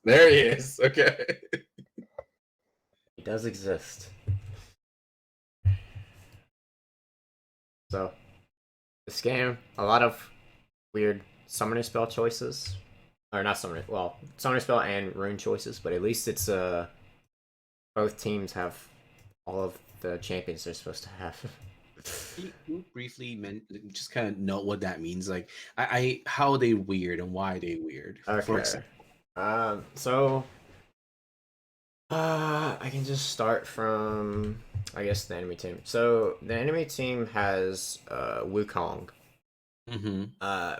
There he is. Okay. He does exist. So this game, a lot of weird summoner spell choices, or not summoner. Well, summoner spell and rune choices, but at least it's both teams have all of the champions they're supposed to have. Can you briefly just kind of note what that means? Like, how are they weird and why are they weird? For Okay. example. So I can just start from I guess the enemy team. So the enemy team has Wukong. Mm-hmm.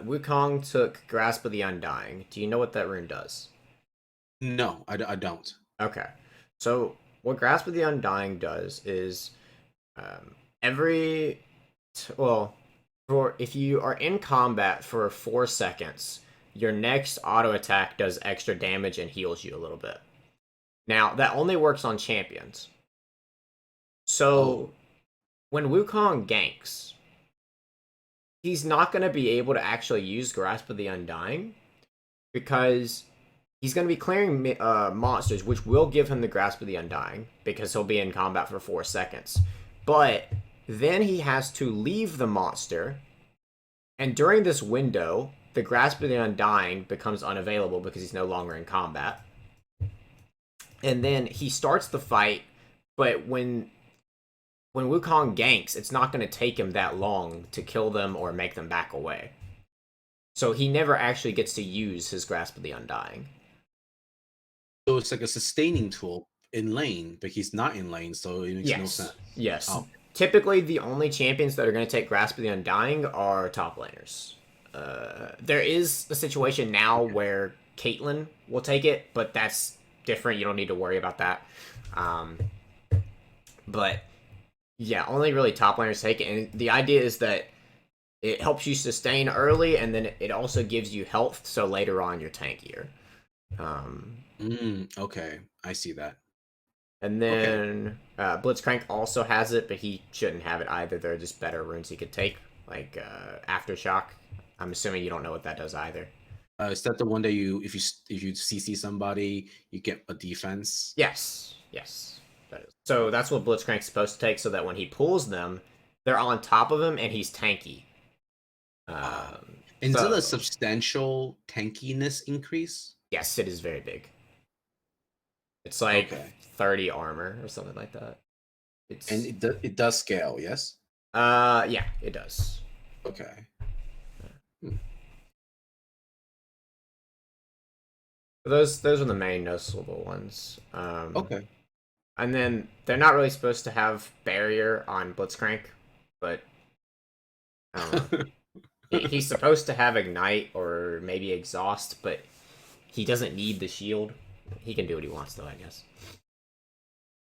Wukong took Grasp of the Undying. Do you know what that rune does? No, I don't. Okay. So what Grasp of the Undying does is every well for if you are in combat for 4 seconds, your next auto attack does extra damage and heals you a little bit. Now that only works on champions. So Oh, when Wukong ganks, he's not going to be able to actually use Grasp of the Undying because he's going to be clearing monsters, which will give him the Grasp of the Undying because he'll be in combat for 4 seconds. But then he has to leave the monster, and during this window, the Grasp of the Undying becomes unavailable because he's no longer in combat. And then he starts the fight, but when Wukong ganks, it's not going to take him that long to kill them or make them back away. So he never actually gets to use his Grasp of the Undying. so it's like a sustaining tool in lane, but he's not in lane, so it makes no sense. Yes. Yes. Oh, Typically, the only champions that are going to take Grasp of the Undying are top laners. There is a situation now okay. where Caitlyn will take it, but that's different. You don't need to worry about that. Um, but yeah, only really top laners take it. And the idea is that it helps you sustain early, and then it also gives you health, so later on you're tankier. Um, Okay, I see that. and Okay. then Blitzcrank also has it, but he shouldn't have it either. There are just better runes he could take, like Aftershock. I'm assuming you don't know what that does either. Is that the one that if you CC somebody, you get a defense? Yes, yes, that is. So that's what Blitzcrank's supposed to take, so that when he pulls them, they're on top of him and he's tanky. Wow. Um, And is it a so substantial tankiness increase? yes, it is very big. It's like Okay. 30 armor or something like that. And It's it does scale, yes? yeah, it does. Okay. Hmm. Those are the main noticeable ones. Okay. And then they're not really supposed to have barrier on Blitzcrank, but I don't know. He's supposed to have ignite or maybe exhaust, but he doesn't need the shield. He can do what he wants though, I guess.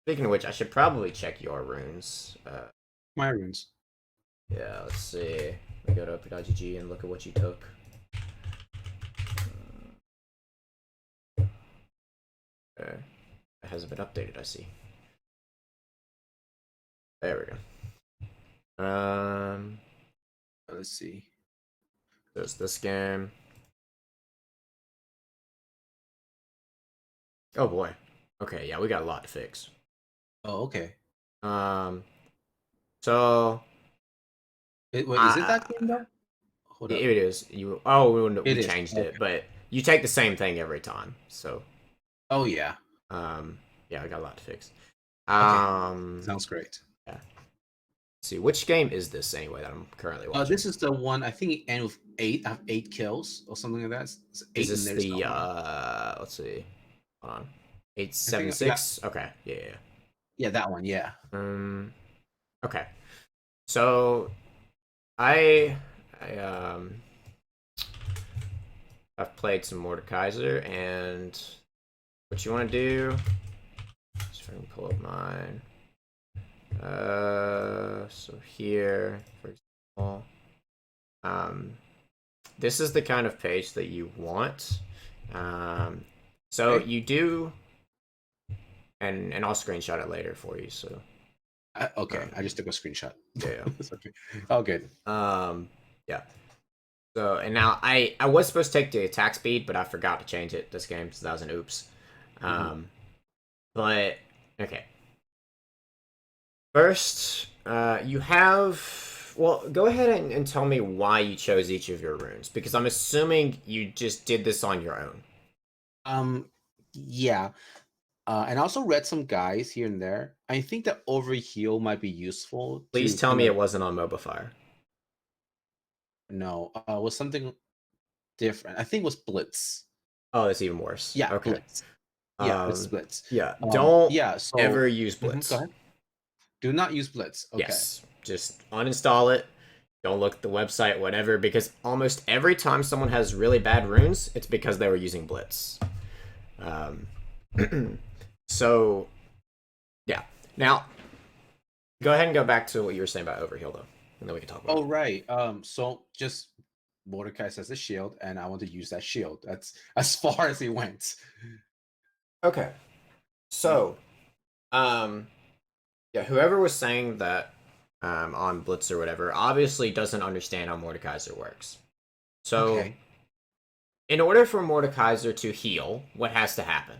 Speaking of which, I should probably check your runes. My runes. Yeah, let's see. We go to up.gg and look at what you took. Okay. It hasn't been updated, I see. There we go. Let's see. There's this game. Oh boy. Okay, yeah, we got a lot to fix. Oh, okay. Um, so Wait, is it I, that game though? Hold it up. is you. Oh, we It is. changed it, Okay. but you take the same thing every time. So, Oh yeah. yeah, I got a lot to fix. Okay. Um, Sounds great. yeah. Let's see, which game is this anyway that I'm currently watching? This is the one I think it ends with eight. I have 8 kills or something like that. It's Is eight and this there's the someone. let's see, hold on, eight I seven think yeah, six. Okay, yeah, yeah. yeah, that one. Yeah. Okay. So I I I've played some Mordekaiser, and what you want to do? Just trying to pull up mine. So here, for example, um, this is the kind of page that you want. Um, so Okay. you do, and I'll screenshot it later for you. So, Okay. um, I just took a screenshot. yeah, It's okay. Oh, good. yeah. So, and now I was supposed to take the attack speed, but I forgot to change it this game, so that was an oops. Mhm. Um, but okay. First, you have. Well, go ahead and tell me why you chose each of your runes, because I'm assuming you just did this on your own. Um, yeah. And I also read some guys here and there. I think that overheal might be useful Please to tell kind me of it wasn't on Mobile Fire. know was something different. I think it was Blitz. Oh, that's even worse. Yeah, Okay. Blitz. Yeah, it's Blitz. Yeah. Don't Yeah. ever So use go Blitz. ahead. Do not use Blitz. Okay. Yes. Just uninstall it. Don't look at the website, whatever, because almost every time someone has really bad runes, it's because they were using Blitz. Um, so, yeah. Now, go ahead and go back to what you were saying about Overheal, though, and then we can talk about Oh it. right. So just Mordecai says a shield, and I want to use that shield. That's as far as he went. Okay. So, um, yeah, whoever was saying that on Blitz or whatever obviously doesn't understand how Mordekaiser works. So, Okay. in order for Mordekaiser to heal, what has to happen?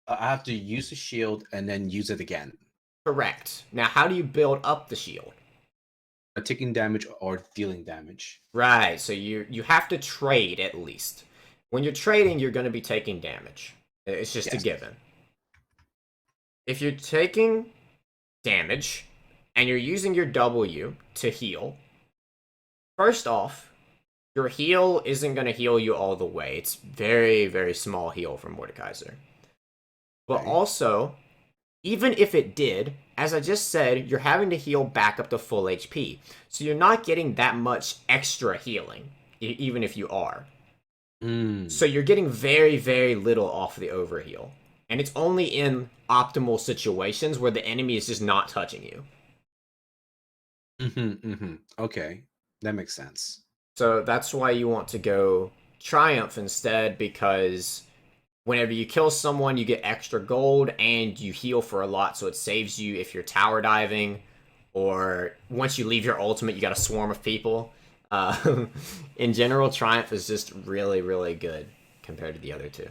I have to use the shield and then use it again. Correct. Now, how do you build up the shield? Taking damage or dealing damage. Right. So you have to trade at least. When you're trading, you're going to be taking damage. It's just a Yes. given. If you're taking damage and you're using your W to heal, first off, your heal isn't going to heal you all the way. It's very, very small heal from Mordekaiser. But Okay. also, even if it did, as I just said, you're having to heal back up to full HP. So you're not getting that much extra healing, even if you are. So Mm. you're getting very, very little off the overheal. And it's only in optimal situations where the enemy is just not touching you. Okay. That makes sense. So that's why you want to go Triumph instead, because whenever you kill someone, you get extra gold and you heal for a lot, so it saves you if you're tower diving, or once you leave your ultimate, you got a swarm of people. In general, Triumph is just really, really good compared to the other two.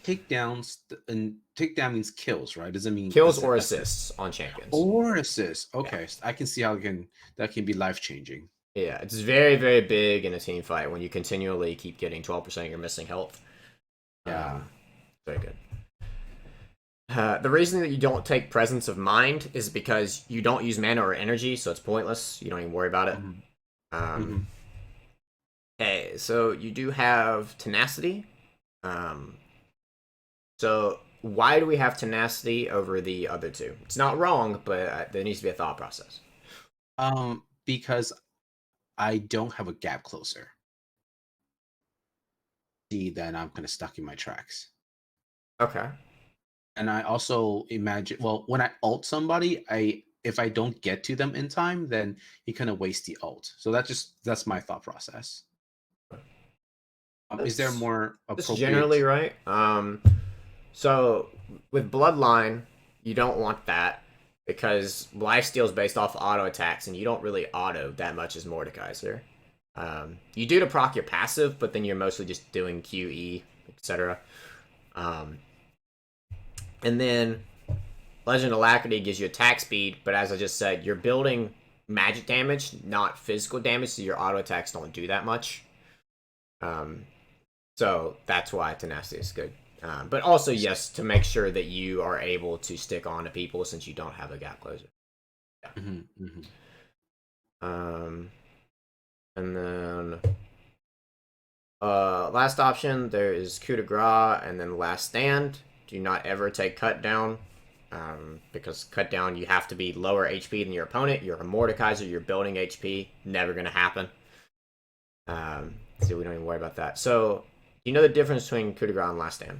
Takedowns and takedown means kills, right? Doesn't mean Kills or assist. assists on champions. Or assist. Yeah. Okay. I can see how that can be life changing. Yeah, it's very, very big in a team fight when you continually keep getting 12% of your missing health. Yeah. Very good. The reason that you don't take Presence of Mind is because you don't use mana or energy, so it's pointless. You don't even worry about it. Mhm. Um, Mhm. okay, so you do have Tenacity. Um, so why do we have Tenacity over the other two? It's not wrong, but there needs to be a thought process. Because I don't have a gap closer. See, then I'm kind of stuck in my tracks. Okay. And I also imagine, well, when I ult somebody, I if I don't get to them in time, then you kind of waste the ult. So that's my thought process. Is there That's more that's appropriate? generally right. So with Bloodline, you don't want that because lifesteal is based off auto attacks, and you don't really auto that much as Mordekaiser. You do to proc your passive, but then you're mostly just doing QE, etc. Um, and then Legend Alacrity gives you attack speed, but as I just said, you're building magic damage, not physical damage, so your auto attacks don't do that much. Um, So that's why Tenacity is good. But also, yes, to make sure that you are able to stick on to people since you don't have a gap closer. Yeah. Mm-hmm. Um, and then last option, there is coup de grace, and then last stand. Do not ever take cut down. Because cut down, you have to be lower HP than your opponent. You're a Mordekaiser, you're building HP. Never going to happen. So we don't even worry about that. So, you know the difference between coup de grace and last stand?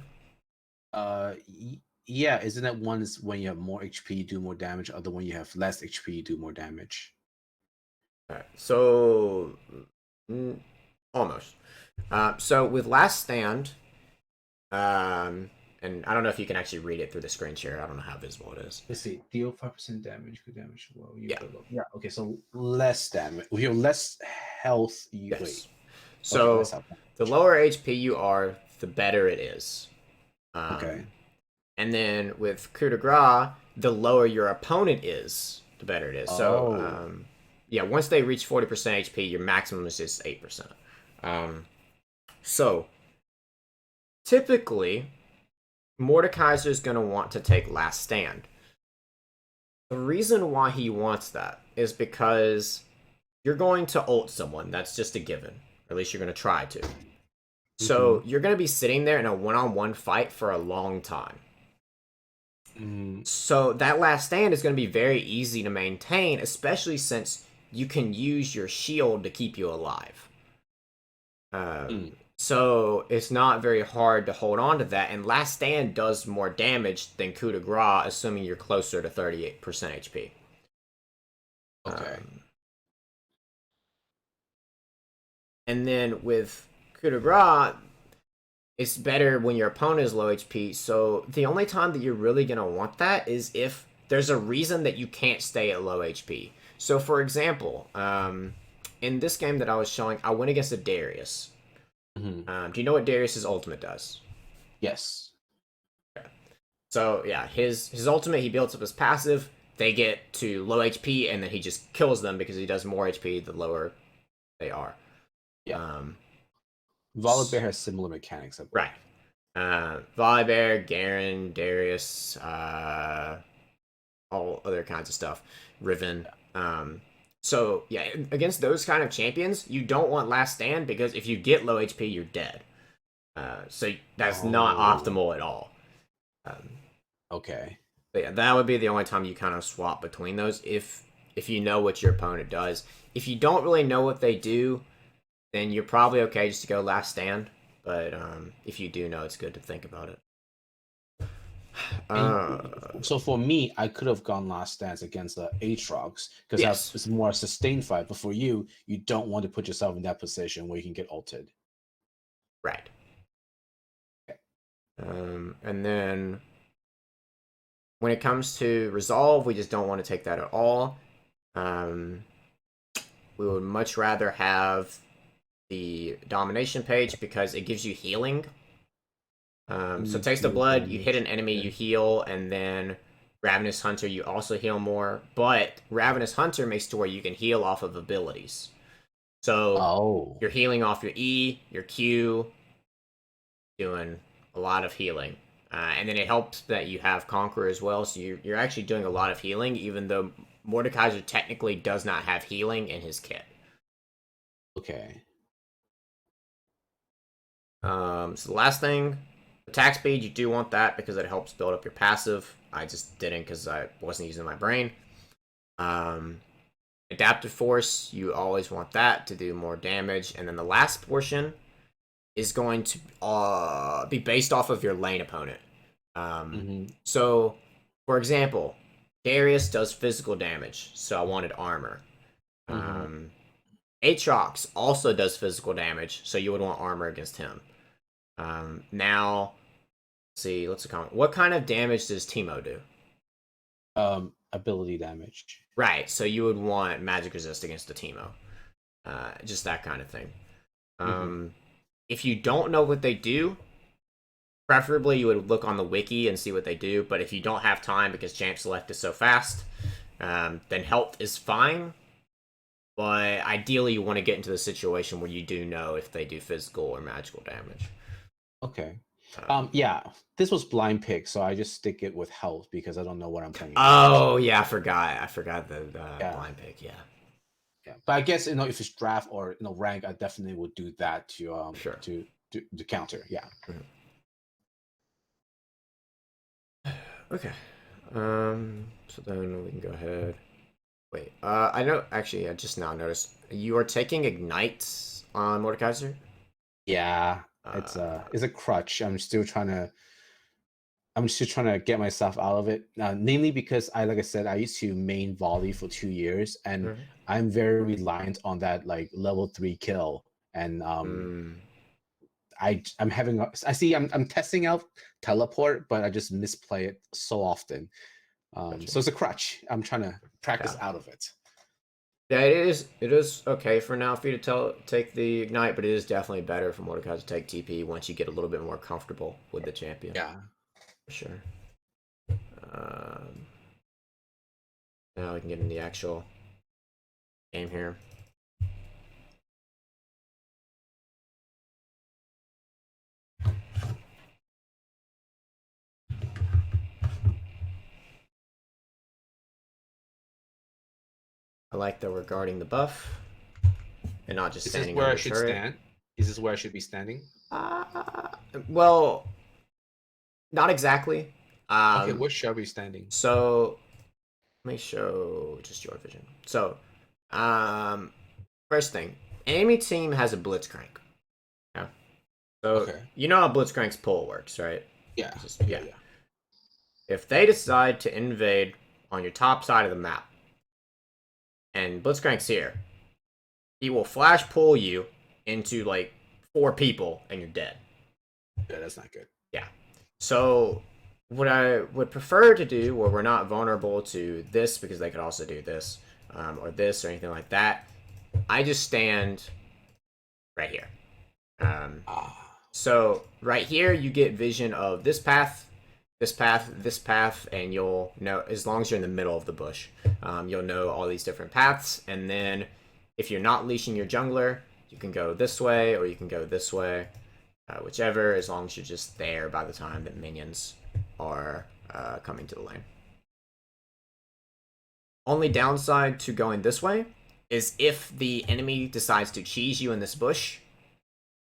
Yeah, isn't that one is when you have more HP, you do more damage, other when you have less HP, you do more damage. Alright, so almost. So with Last Stand, And I don't know if you can actually read it through the screen share. I don't know how visible it is. Let's see. Deal 5% damage. Good damage. Well, you Yeah. Yeah. Okay. So less damage. With your less health, you wait. Yes. Okay. So Less health. the lower HP you are, the better it is. Okay. And then with coup de grace, the lower your opponent is, the better it is. Oh. So yeah, once they reach 40% HP, your maximum is just 8%. So typically, Mordekaiser is going to want to take last stand. The reason why he wants that is because you're going to ult someone. That's just a given. Or at least you're going to try to. So you're going to be sitting there in a one-on-one fight for a long time. So that last stand is going to be very easy to maintain, especially since you can use your shield to keep you alive. So it's not very hard to hold on to that, and last stand does more damage than coup de grace, assuming you're closer to 38% HP. Okay. And then with coup de grace, it's better when your opponent is low HP. So the only time that you're really going to want that is if there's a reason that you can't stay at low HP. So for example, in this game that I was showing, I went against a Darius. Do you know what Darius's ultimate does? Yes. Okay. So yeah, his ultimate, he builds up his passive. They get to low HP, and then he just kills them because he does more HP the lower they are. Yeah. Volibear has similar mechanics. Right. Volibear, Garen, Darius, all other kinds of stuff. Riven. So yeah, against those kind of champions, you don't want last stand because if you get low HP, you're dead. So that's not optimal at all. Okay. But yeah, that would be the only time you kind of swap between those if you know what your opponent does. If you don't really know what they do, then you're probably okay just to go last stand. But if you do know, it's good to think about it. So for me, I could have gone last stance against the Aatrox because it's more a sustained fight. But for you, you don't want to put yourself in that position where you can get ulted. Right. Okay. And then when it comes to resolve, we just don't want to take that at all. We would much rather have the domination page because it gives you healing. So Taste of Blood, you hit an enemy, you heal, and then Ravenous Hunter, you also heal more. But Ravenous Hunter makes to where you can heal off of abilities. So you're healing off your E, your Q, doing a lot of healing. And then it helps that you have Conqueror as well, so you're actually doing a lot of healing, even though Mordekaiser technically does not have healing in his kit. Okay. So the last thing, attack speed, you do want that because it helps build up your passive. I just didn't because I wasn't using my brain. Adaptive force, you always want that to do more damage. And then the last portion is going to be based off of your lane opponent. So, for example, Darius does physical damage, so I wanted armor. Aatrox also does physical damage, so you would want armor against him. Now, let's see, let's comment. What kind of damage does Teemo do? Ability damage. Right, so you would want magic resist against the Teemo. Just that kind of thing. If you don't know what they do, preferably you would look on the wiki and see what they do, but if you don't have time because Champ Select is so fast, then health is fine. But ideally, you want to get into the situation where you do know if they do physical or magical damage. Okay. Yeah, this was blind pick, so I just stick it with health because I don't know what I'm playing. Oh yeah, I forgot the blind pick. Yeah. But I guess if it's draft or rank, I definitely would do that to to counter. Yeah. Okay. So then we can go ahead. Wait, I know, actually, I just now noticed, you are taking Ignite on Mordekaiser? Yeah, it's a crutch. I'm still trying to get myself out of it, mainly because like I said, I used to main volley for 2 years, and I'm very reliant on that, like, level 3 kill, and I'm having I'm testing out teleport, but I just misplay it so often. So it's a crutch. I'm trying to practice out of it. Yeah, it is okay for now for you to take the ignite, but it is definitely better for Mordekaiser to take TP once you get a little bit more comfortable with the champion. Yeah, for sure. Now we can get in the actual game here. I like that we're guarding the buff and not just standing on the turret. Is this where I should stand? Is this where I should be standing? Well, not exactly. Okay, where should I be standing? So let me show just your vision. So, first thing, enemy team has a Blitzcrank. Yeah. So Okay. you know how Blitzcrank's pull works, right? Yeah. Yeah. If they decide to invade on your top side of the map, and Blitzcrank's here, he will flash pull you into like 4 people, and you're dead. Yeah, that's not good. Yeah. So what I would prefer to do, where we're not vulnerable to this, because they could also do this, or this, or anything like that, I just stand right here. So right here, you get vision of this path, this path, this path, and you'll know, as long as you're in the middle of the bush, you'll know all these different paths. And then if you're not leashing your jungler, you can go this way, or you can go this way, whichever, as long as you're just there by the time that minions are coming to the lane. Only downside to going this way is if the enemy decides to cheese you in this bush,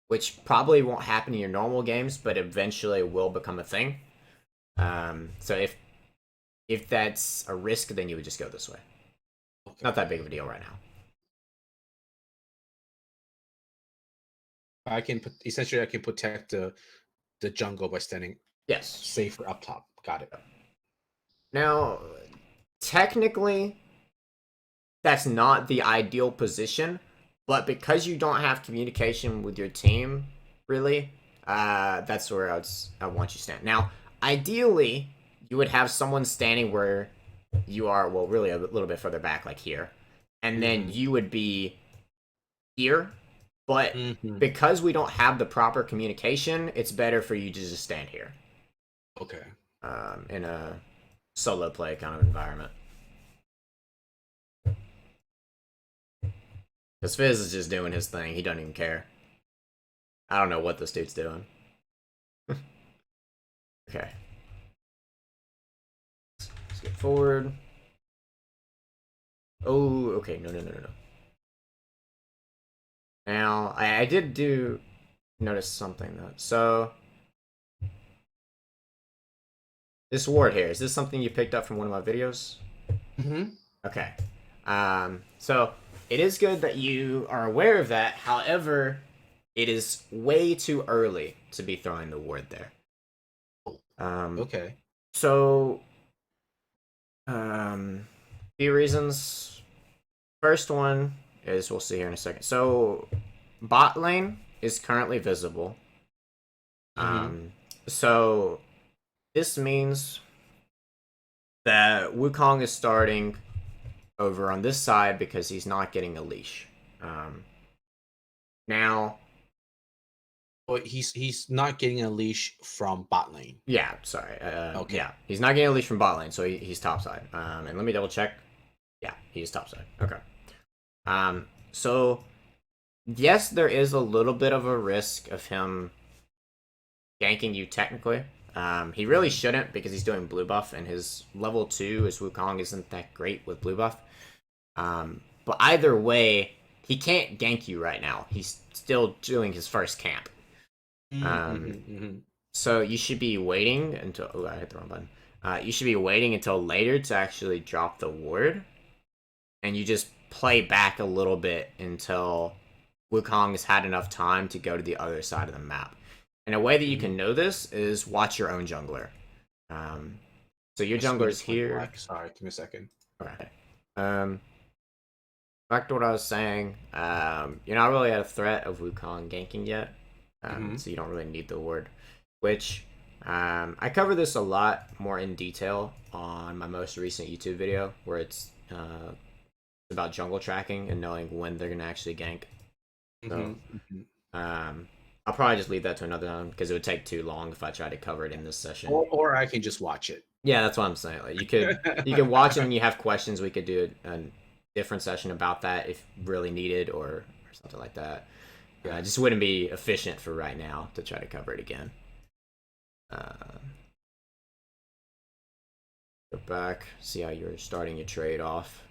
which probably won't happen in your normal games, but eventually will become a thing. So if that's a risk, then you would just go this way. Okay. Not that big of a deal right now. I can protect the jungle by standing safer up top. Got it. Now, technically, that's not the ideal position, but because you don't have communication with your team, really, that's where I want you to stand. Now, ideally, you would have someone standing where you are, well, really a little bit further back, like here, and then you would be here. But because we don't have the proper communication, it's better for you to just stand here. Okay. In a solo play kind of environment. Because Fizz is just doing his thing. He doesn't even care. I don't know what this dude's doing. Okay. Let's get forward. Oh, okay. No. Now, I did notice something, though. So, this ward here, is this something you picked up from one of my videos? Mm-hmm. Okay. So, it is good that you are aware of that. However, it is way too early to be throwing the ward there. Okay. So, few reasons. First one is, we'll see here in a second. So, bot lane is currently visible. So, this means that Wukong is starting over on this side because he's not getting a leash. Now, but he's not getting a leash from bot lane. Yeah, sorry. Okay. Yeah, he's not getting a leash from bot lane, so he's top side. And let me double check. Yeah, he's top side. Okay. So yes, there is a little bit of a risk of him ganking you technically. He really shouldn't because he's doing blue buff, and his level 2 as Wukong isn't that great with blue buff. But either way, he can't gank you right now. He's still doing his first camp. So you should be waiting until... Oh, I hit the wrong button. You should be waiting until later to actually drop the ward. And you just play back a little bit until Wukong has had enough time to go to the other side of the map. And a way that you can know this is watch your own jungler. So your jungler's here. Sorry, give me a second. Okay. Back to what I was saying. You're not really at a threat of Wukong ganking yet. Mm-hmm. So you don't really need the ward. Which I cover this a lot more in detail on my most recent YouTube video, where it's about jungle tracking and knowing when they're gonna actually gank. So Mm-hmm. I'll probably just leave that to another time because it would take too long if I tried to cover it in this session. Or I can just watch it. Yeah, that's what I'm saying. Like you could watch it and you have questions. We could do a different session about that if really needed or something like that. Yeah, it just wouldn't be efficient for right now to try to cover it again. Go back, see how you're starting your trade off.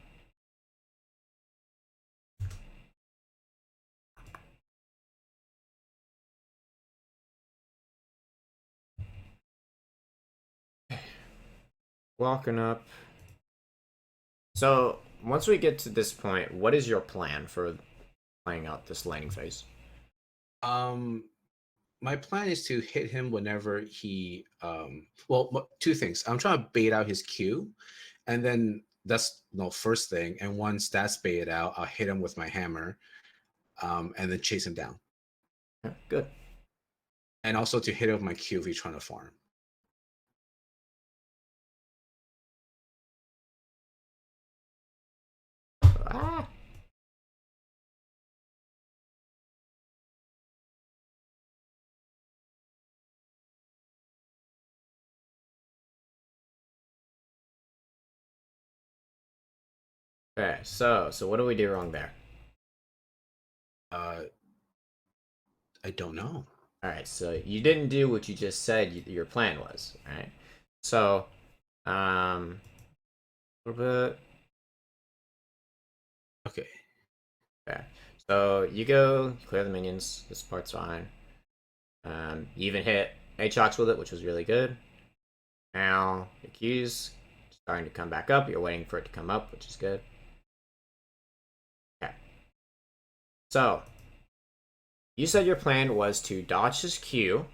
Walking up. So once we get to this point, what is your plan for playing out this laning phase? Um, my plan is to hit him whenever he well, two things. I'm trying to bait out his Q, and then that's no first thing. And once that's baited out, I'll hit him with my hammer, and then chase him down. Yeah, good. And also to hit him with my Q if he's trying to farm. Ah. Okay, so what do we do wrong there? Uh, I don't know. All right, so you didn't do what you just said your plan was. All right, so a little bit. Okay. Okay, so you go clear the minions. This part's fine. You even hit Aatrox with it, which was really good. Now the Q's starting to come back up. You're waiting for it to come up, which is good. Okay, so you said your plan was to dodge his Q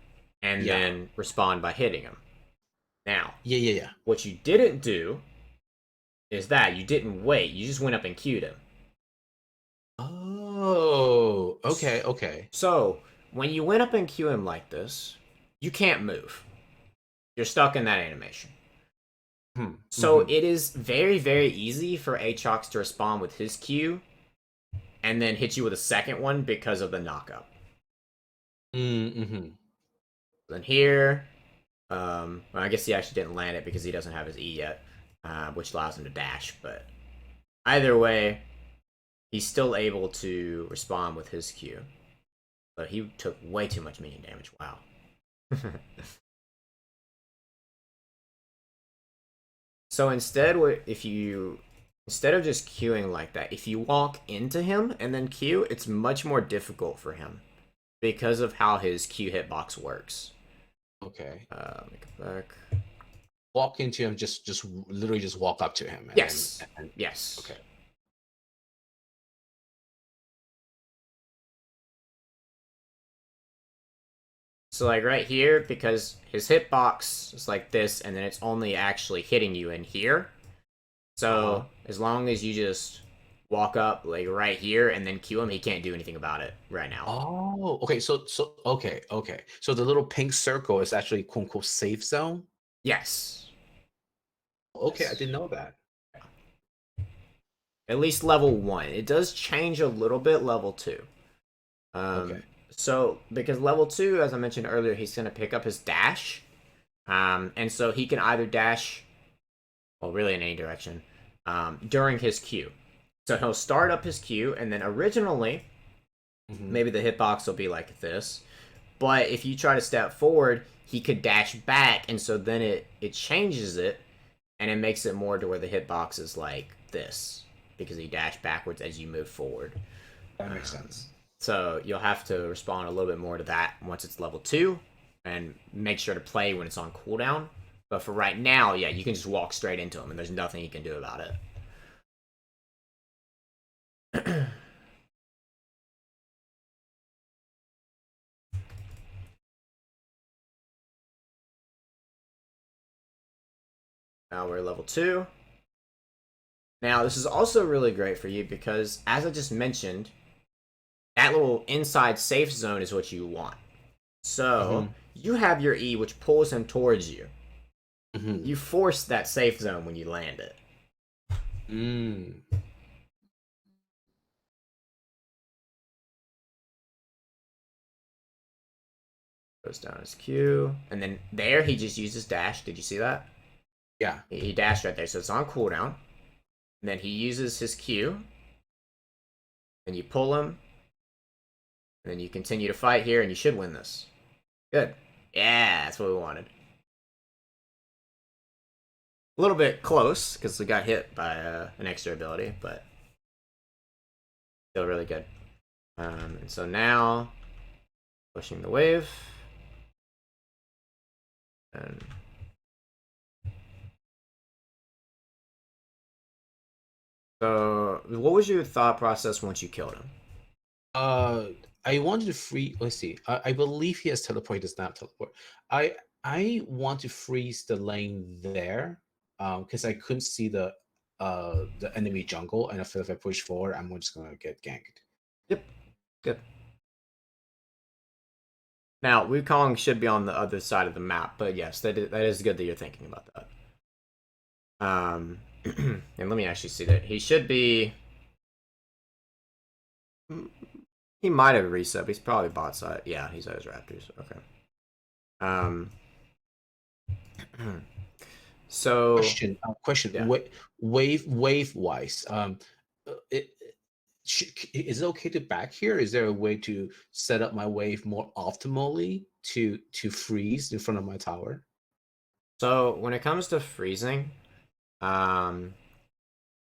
and Yeah. then respond by hitting him. Now, Yeah. what you didn't do is that you didn't wait. You just went up and Q'd him. Oh, okay. So, when you went up and Q him like this, you can't move. You're stuck in that animation. So, it is very, very easy for Aatrox to respond with his Q and then hit you with a second one because of the knockup. Mm-hmm. Then here, well, I guess he actually didn't land it because he doesn't have his E yet, which allows him to dash. But either way, he's still able to respond with his Q. But he took way too much minion damage. Wow. So instead, instead of just queuing like that, if you walk into him and then Q, it's much more difficult for him because of how his Q hitbox works. Okay. Make it back. Walk into him, just literally just walk up to him. Yes. And yes. Okay. So like right here, because his hitbox is like this, and then it's only actually hitting you in here. So as long as you just walk up like right here and then Q him, he can't do anything about it right now. Oh, okay. So okay. So the little pink circle is actually quote unquote safe zone. Yes. Okay, Yes. I didn't know that. At least level 1. It does change a little bit level 2. Okay. So, because level 2, as I mentioned earlier, he's going to pick up his dash. And so he can either dash, well, really in any direction, during his Q. So he'll start up his Q, and then originally, maybe the hitbox will be like this. But if you try to step forward, he could dash back, and so then it changes it, and it makes it more to where the hitbox is like this, because he dashed backwards as you move forward. That makes sense. So you'll have to respond a little bit more to that once it's level 2, and make sure to play when it's on cooldown. But for right now, yeah, you can just walk straight into him, and there's nothing you can do about it. Now we're level 2. Now, this is also really great for you because, as I just mentioned, that little inside safe zone is what you want. So Hmm. you have your E, which pulls him towards you. Hmm. You force that safe zone when you land it. Mm. Goes down his Q, and then there he just uses dash. Did you see that? Yeah. He dashed right there, so it's on cooldown. And then he uses his Q, and you pull him, and then you continue to fight here, and you should win this. Good. Yeah, that's what we wanted. A little bit close because we got hit by an extra ability, but still really good. And so now pushing the wave, and so what was your thought process once you killed him? Uh, I wanted to free. Let's see. I believe he has teleport. He does not teleport. I want to freeze the lane there, because I couldn't see the enemy jungle, and I feel if I push forward, I'm just gonna get ganked. Yep, good. Now Wukong should be on the other side of the map, but yes, that is good that you're thinking about that. And let me actually see that he should be. He might have reset. But he's probably bot side. Yeah, he's at his Raptors. Okay. Um. So Question. yeah. Wave wise. It, is it okay to back here? Is there a way to set up my wave more optimally to freeze in front of my tower? So when it comes to freezing, um,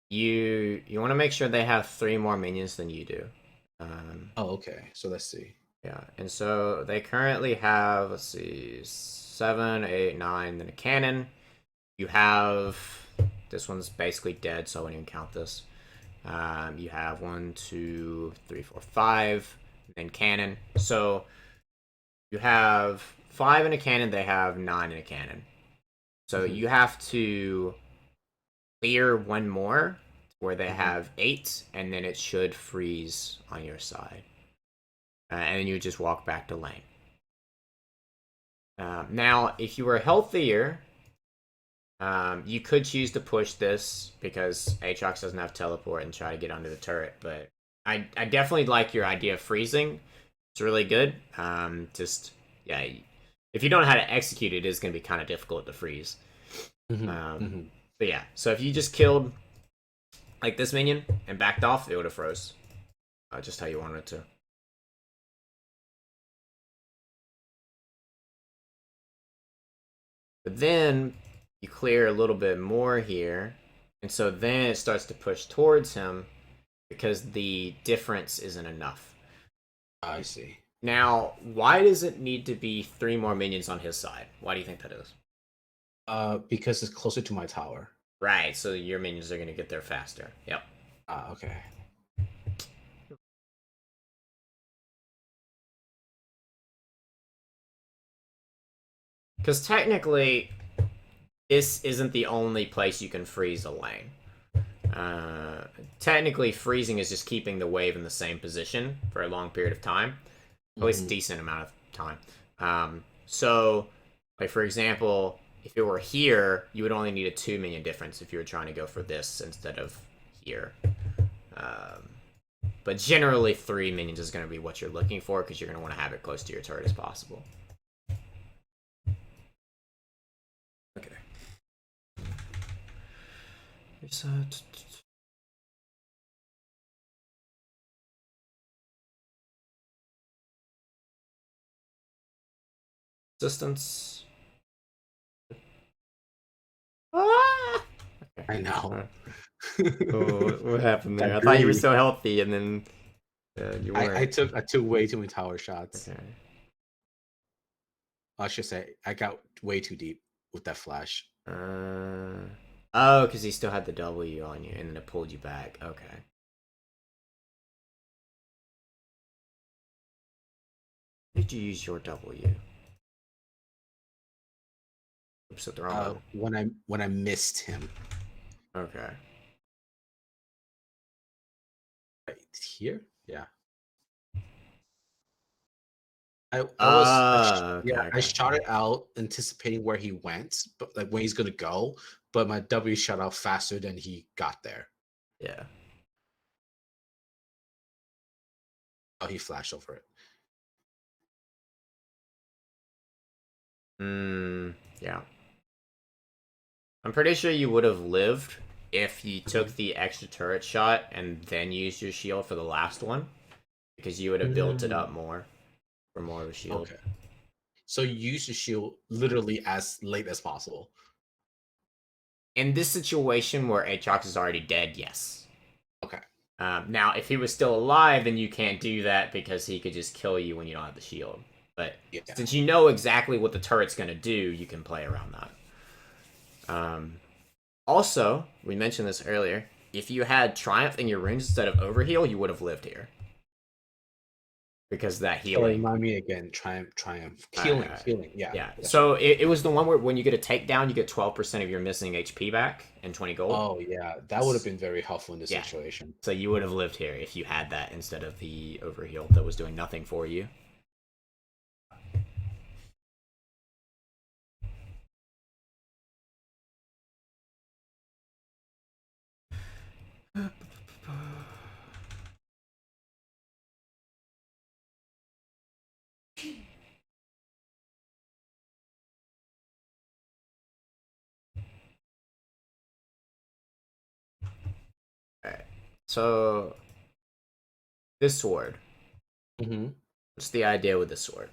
you want to make sure they have 3 more minions than you do. Oh, okay. So let's see. Yeah, and so they currently have, let's see, 7, 8, 9, then a cannon. You have this one's basically dead, so I wouldn't even count this. You have 1, 2, 3, 4, 5, then cannon. So you have 5 in a cannon. They have 9 in a cannon. So Hmm. you have to clear one more where they Hmm. have 8, and then it should freeze on your side. And then you just walk back to lane. Now, if you were healthier, you could choose to push this because Aatrox doesn't have teleport and try to get onto the turret. But I definitely like your idea of freezing. It's really good. Just yeah, if you don't know how to execute it, it is going to be kind of difficult to freeze. Hmm. Um, Hmm. but yeah, so if you just killed like this minion and backed off, it would have froze. Just how you wanted it to. But then you clear a little bit more here, and so then it starts to push towards him because the difference isn't enough. I see. Now, why does it need to be 3 more minions on his side? Why do you think that is? Because it's closer to my tower. Right, so your minions are going to get there faster. Yep. Ah, okay. Because technically, this isn't the only place you can freeze a lane. Technically, freezing is just keeping the wave in the same position for a long period of time, at least a Hmm. decent amount of time. So, like for example, if it were here, you would only need a 2 minion difference if you were trying to go for this instead of here. Um, but generally, 3 minions is going to be what you're looking for because you're going to want to have it close to your turret as possible. Okay. Reset. Assistance. Ah! Okay. I know. Oh, what happened I there? I thought you were agree. so healthy, and then you I, I weren't. took I took way too many tower shots. Okay. I should say I got way too deep with that flash. Uh, oh, because he still had the W on you, and then it pulled you back. Okay. Did you use your W? Oops, hit the wrong button. When I missed him Okay. right here. Yeah. Okay, I okay. shot it out anticipating where he went, but like where he's gonna go. But my W shot out faster than he got there. Yeah. Oh, he flashed over it. Yeah. I'm pretty sure you would have lived if you took the extra turret shot and then used your shield for the last one, because you would have built it up more for more of a shield. Okay. So use the shield literally as late as possible. In this situation where Aatrox is already dead, yes. Okay. Now, if he was still alive, then you can't do that because he could just kill you when you don't have the shield. But Yeah. since you know exactly what the turret's going to do, you can play around that. Also, we mentioned this earlier, if you had Triumph in your runes instead of Overheal, you would have lived here. Because that So healing. remind me again. Triumph. Healing. Yeah. Yeah. So it was the one where when you get a takedown, you get 12% of your missing HP back and 20 gold. Oh yeah, that would have been very helpful in this situation. So you would have lived here if you had that instead of the Overheal that was doing nothing for you. Alright. So this sword. What's the idea with this sword?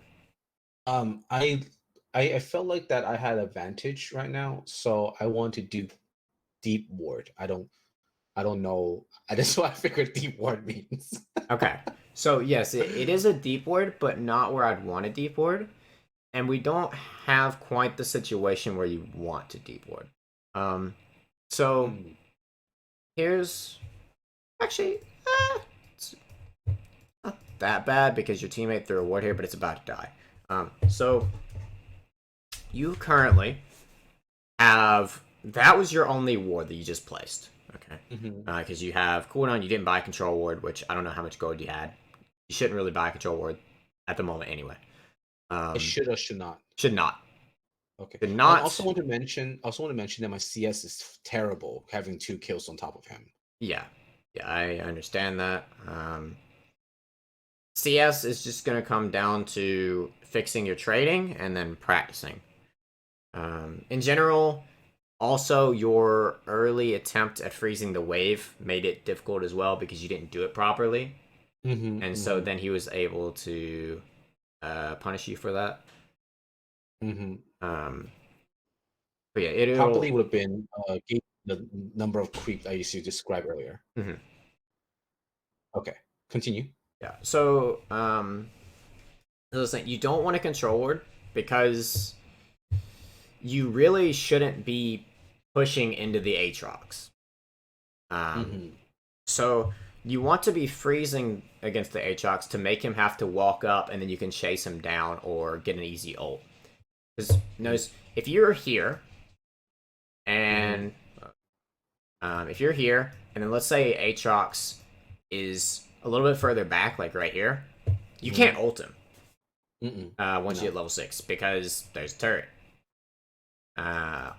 I felt like that I had advantage right now, so I want to do deep ward. I don't know. That's what I figured deep ward means. Okay. So yes, it is a deep ward, but not where I'd want a deep ward. And we don't have quite the situation where you want to deep ward. So here's actually it's not that bad because your teammate threw a ward here, but it's about to die. So you currently have that was your only ward that you just placed. Okay. Because you have cooldown, you didn't buy control ward, which I don't know how much gold you had. You shouldn't really buy a control ward at the moment anyway. I should or should not. Should not. Okay. Should not. I also want to mention that my CS is terrible, having 2 kills on top of him. Yeah. Yeah, I understand that. CS is just going to come down to fixing your trading and then practicing. In general, also your early attempt at freezing the wave made it difficult as well because you didn't do it properly. And so then he was able to punish you for that. But yeah, it probably would have been the number of creep I used to describe earlier. Okay, continue. Yeah. So, listen, you don't want to control ward because you really shouldn't be pushing into the Aatrox. So you want to be freezing against the Aatrox to make him have to walk up, and then you can chase him down or get an easy ult. Because notice if you're here, and if you're here, and then let's say Aatrox is a little bit further back, like right here, you can't ult him once you hit level 6 because there's a turret.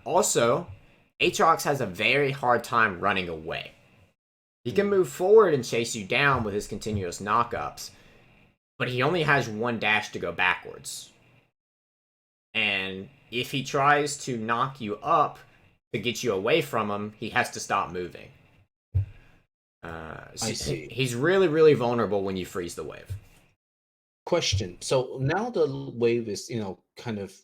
Also, Aatrox has a very hard time running away. He can move forward and chase you down with his continuous knockups, but he only has 1 dash to go backwards. And if he tries to knock you up to get you away from him, he has to stop moving. I see. He's really, really vulnerable when you freeze the wave. Question. So now the wave is, kind of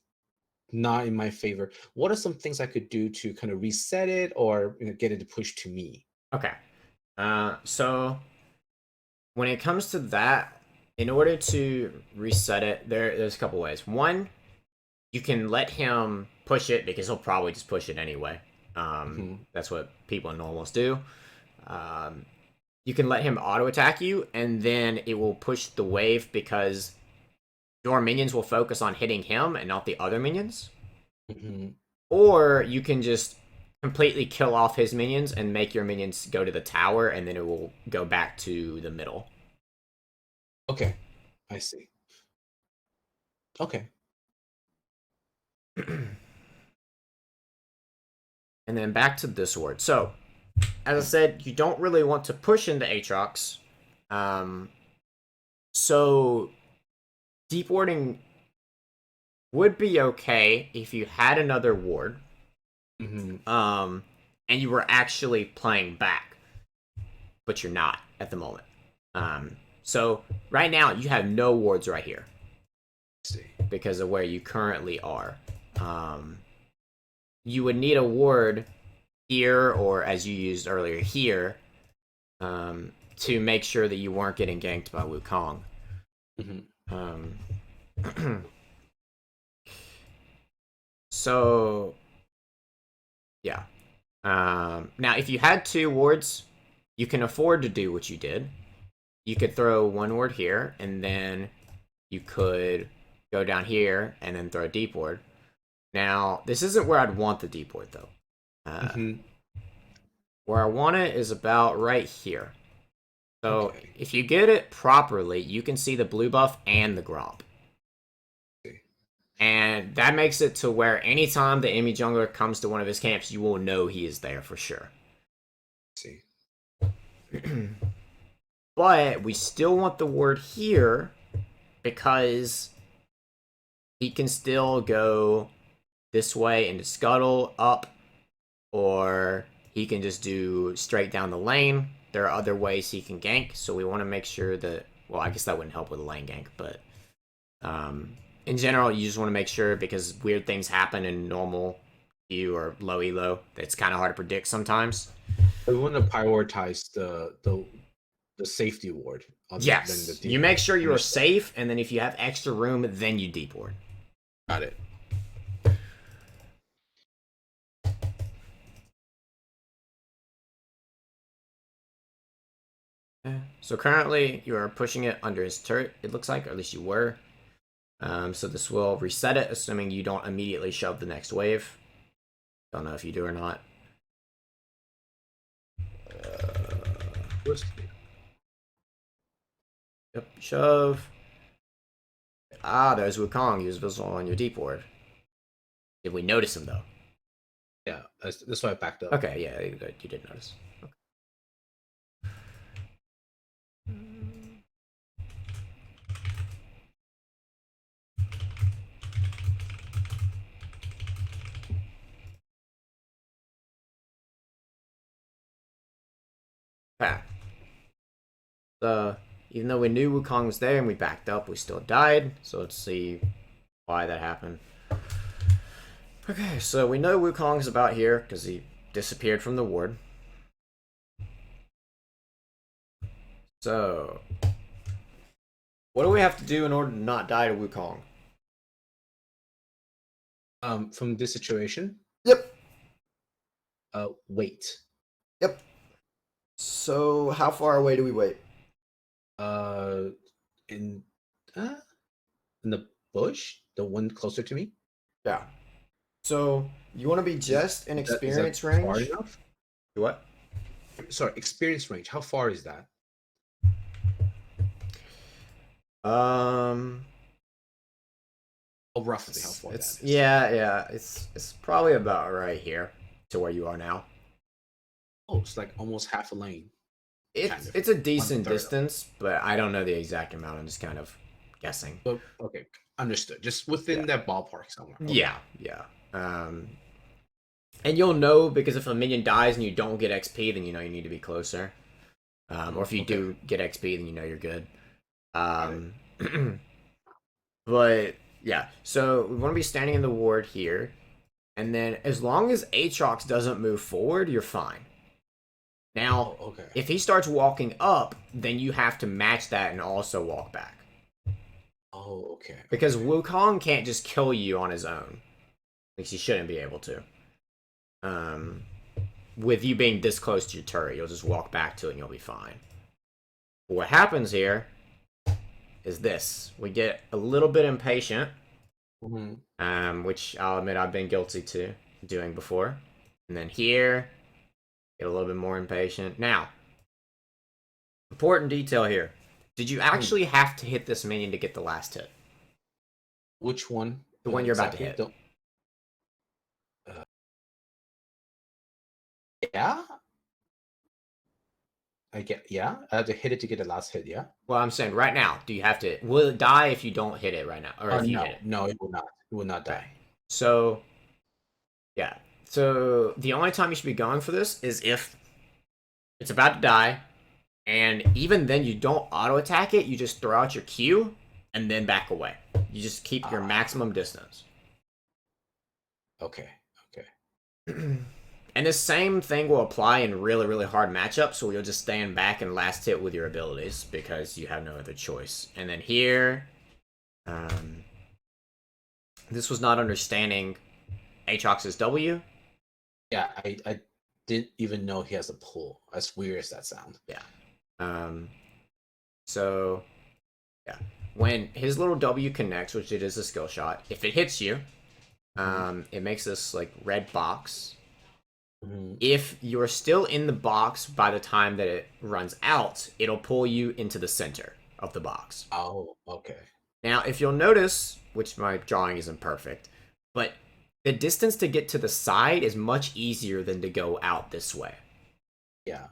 not in my favor. What are some things I could do to kind of reset it or get it to push to me? Okay. So when it comes to that, in order to reset it, there's a couple ways. One, you can let him push it because he'll probably just push it anyway. That's what people in normals do. You can let him auto attack you, and then it will push the wave because your minions will focus on hitting him and not the other minions. Or you can just completely kill off his minions and make your minions go to the tower, and then it will go back to the middle. Okay, I see. Okay. And then back to this ward. So, as I said, you don't really want to push into Aatrox. So, deep warding would be okay if you had another ward. And you were actually playing back. But you're not at the moment. So, right now, you have no wards right here. Because of where you currently are. You would need a ward here, or as you used earlier, here, to make sure that you weren't getting ganked by Wukong. So, yeah. Now, if you had 2 wards, you can afford to do what you did. You could throw 1 ward here, and then you could go down here and then throw a deep ward. Now, this isn't where I'd want the deep ward, though. Where I want it is about right here. So, if you get it properly, you can see the blue buff and the Gromp. And that makes it to where anytime the enemy jungler comes to one of his camps, you will know he is there for sure. But we still want the ward here because he can still go this way into Scuttle, up, or he can just do straight down the lane. There are other ways he can gank, so we want to make sure that, well, I guess that wouldn't help with a lane gank, but in general, you just want to make sure, because weird things happen in normal queue or low elo, it's kind of hard to predict sometimes. We want to prioritize the safety ward. Yes, you make sure you are safe, and then if you have extra room, then you deep ward. Got it. So currently, you are pushing it under his turret, it looks like, or at least you were. So this will reset it, assuming you don't immediately shove the next wave. Don't know if you do or not. Yep, shove. Ah, there's Wukong. He was visible on your deep ward. Did we notice him, though? Yeah, that's why I backed up. Okay, yeah, you did notice. Okay. Okay. So, even though we knew Wukong was there and we backed up, we still died. So let's see why that happened. Okay, so we know Wukong's about here because he disappeared from the ward. So, what do we have to do in order to not die to Wukong? From this situation? Yep. Wait. Yep. So, how far away do we wait? In the bush, the one closer to me. Yeah. So you want to be just in experience range. Far enough? What? Sorry, experience range. How far is that? Oh, roughly how far it's, that is. Yeah. It's probably about right here to where you are now. Oh, it's like almost half a lane. It's a decent distance, but I don't know the exact amount. I'm just kind of guessing. But, okay, understood. Just within that ballpark somewhere. Okay. Yeah. And you'll know, because if a minion dies and you don't get XP, then you know you need to be closer. Or if you do get XP, then you know you're good. But yeah, so we want to be standing in the ward here, and then as long as Aatrox doesn't move forward, you're fine. Now, if he starts walking up, then you have to match that and also walk back. Oh, okay. Because Wukong can't just kill you on his own. Like, he shouldn't be able to. With you being this close to your turret, you'll just walk back to it and you'll be fine. What happens here is this. We get a little bit impatient. Which I'll admit I've been guilty to doing before. And then here, get a little bit more impatient. Now, important detail here. Did you actually have to hit this minion to get the last hit? Which one? The one you're about to Exactly? hit. Don't. Uh, yeah. I get. Yeah. I have to hit it to get the last hit. Yeah. Well, I'm saying right now, do you have to? Will it die if you don't hit it right now, or if you hit No. it? No, it will not. It will not Okay. die. So yeah. So the only time you should be going for this is if it's about to die, and even then you don't auto attack it. You just throw out your Q and then back away. You just keep your maximum distance. Okay. Okay. And the same thing will apply in really, really hard matchups, so you'll just stand back and last hit with your abilities because you have no other choice. And then here, this was not understanding Aatrox's W. Yeah. I didn't even know he has a pull. As weird as that sound. Yeah. So, yeah. When his little W connects, which it is a skill shot, if it hits you, it makes this like red box. If you're still in the box by the time that it runs out, it'll pull you into the center of the box. Oh, okay. Now, if you'll notice, which my drawing isn't perfect, but the distance to get to the side is much easier than to go out this way. Yeah.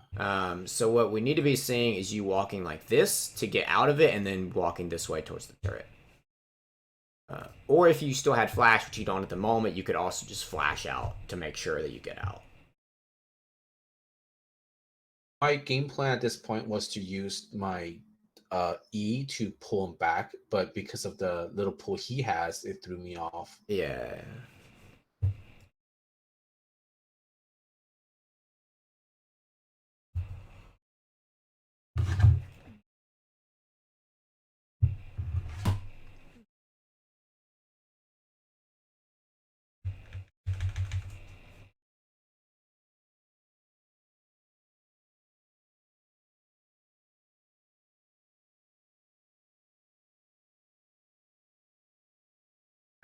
So what we need to be seeing is you walking like this to get out of it and then walking this way towards the turret. Or if you still had flash, which you don't at the moment, you could also just flash out to make sure that you get out. My game plan at this point was to use my E to pull him back, but because of the little pull he has, it threw me off. Yeah.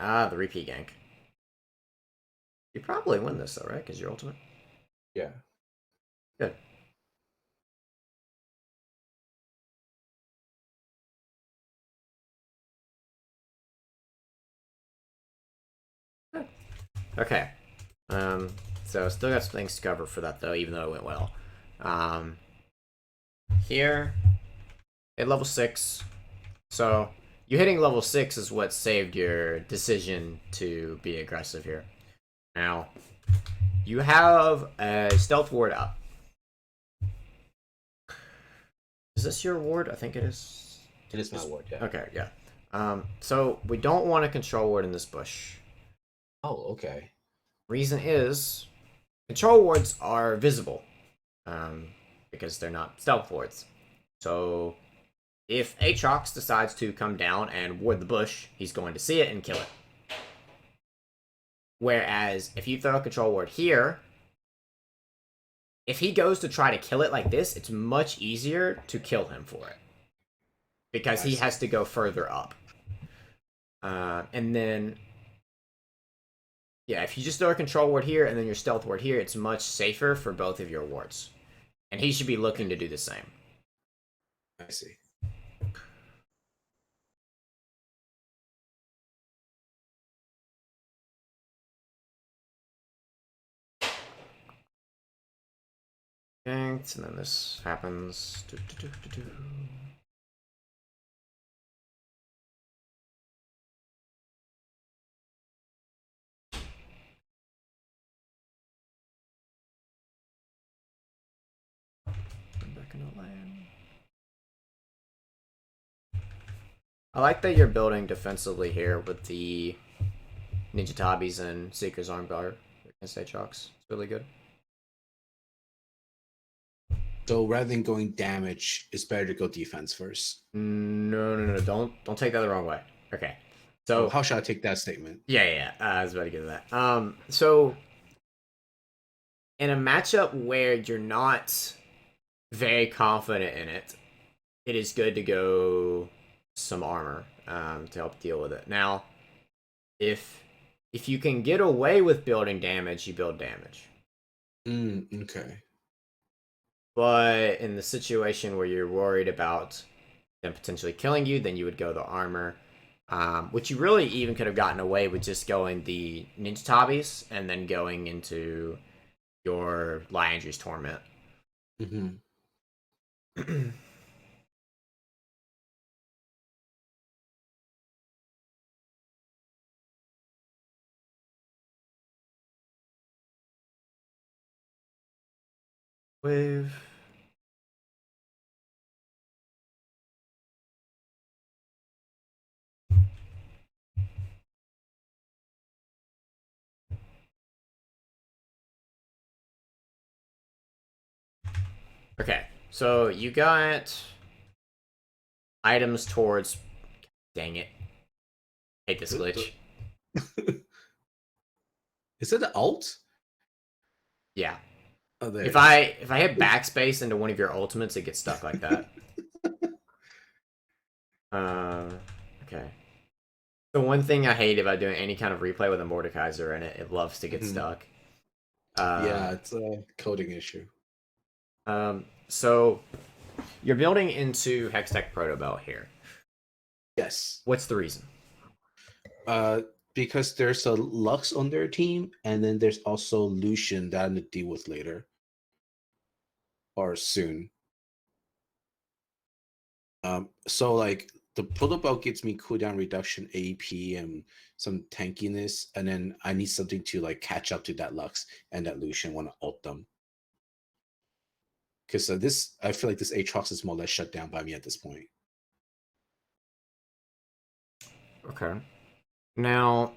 Ah, the repeat gank. You probably win this though, right? Because you're ultimate. Yeah. Good. Okay. So still got some things to cover for that though, even though it went well. Here, at level 6. So you hitting level 6 is what saved your decision to be aggressive here. Now, you have a stealth ward up. Is this your ward? I think it is. It is my ward, yeah. Okay, yeah. So we don't want a control ward in this bush. Oh, okay. Reason is, control wards are visible, because they're not stealth wards. So if Aatrox decides to come down and ward the bush, he's going to see it and kill it. Whereas if you throw a control ward here, if he goes to try to kill it like this, it's much easier to kill him for it. Because he has to go further up. And then, yeah, if you just throw a control ward here and then your stealth ward here, it's much safer for both of your wards. And he should be looking to do the same. I see. Ganked, and then this happens. Back into land. I like that you're building defensively here with the Ninja Tabis and Seeker's Armbar against Aatrox. It's really good. So rather than going damage, it's better to go defense first. No. Don't take that the wrong way. Okay. So how should I take that statement? Yeah. I was about to get to that. So in a matchup where you're not very confident in it, it is good to go some armor to help deal with it. Now, if you can get away with building damage, you build damage. Okay. But in the situation where you're worried about them potentially killing you, then you would go the armor. Which you really even could have gotten away with just going the Ninja Tabis and then going into your Liandry's Torment. Mm-hmm. Wave. Okay, so you got items towards. Dang it! Hate this glitch. Is it the alt? Yeah. Oh, there If it is. I hit backspace into one of your ultimates, it gets stuck like that. Okay. The one thing I hate about doing any kind of replay with a Mordekaiser in it, it loves to get Mhm. stuck. Yeah, it's a coding issue. So you're building into Hextech Protobelt here. Yes. What's the reason? Because there's a Lux on their team, and then there's also Lucian that I'm gonna deal with later or soon. So like the protobelt gives me cooldown reduction, AP, and some tankiness, and then I need something to like catch up to that Lux and that Lucian when I ult them. Because this, I feel like this Aatrox is more or less shut down by me at this point. Okay. Now,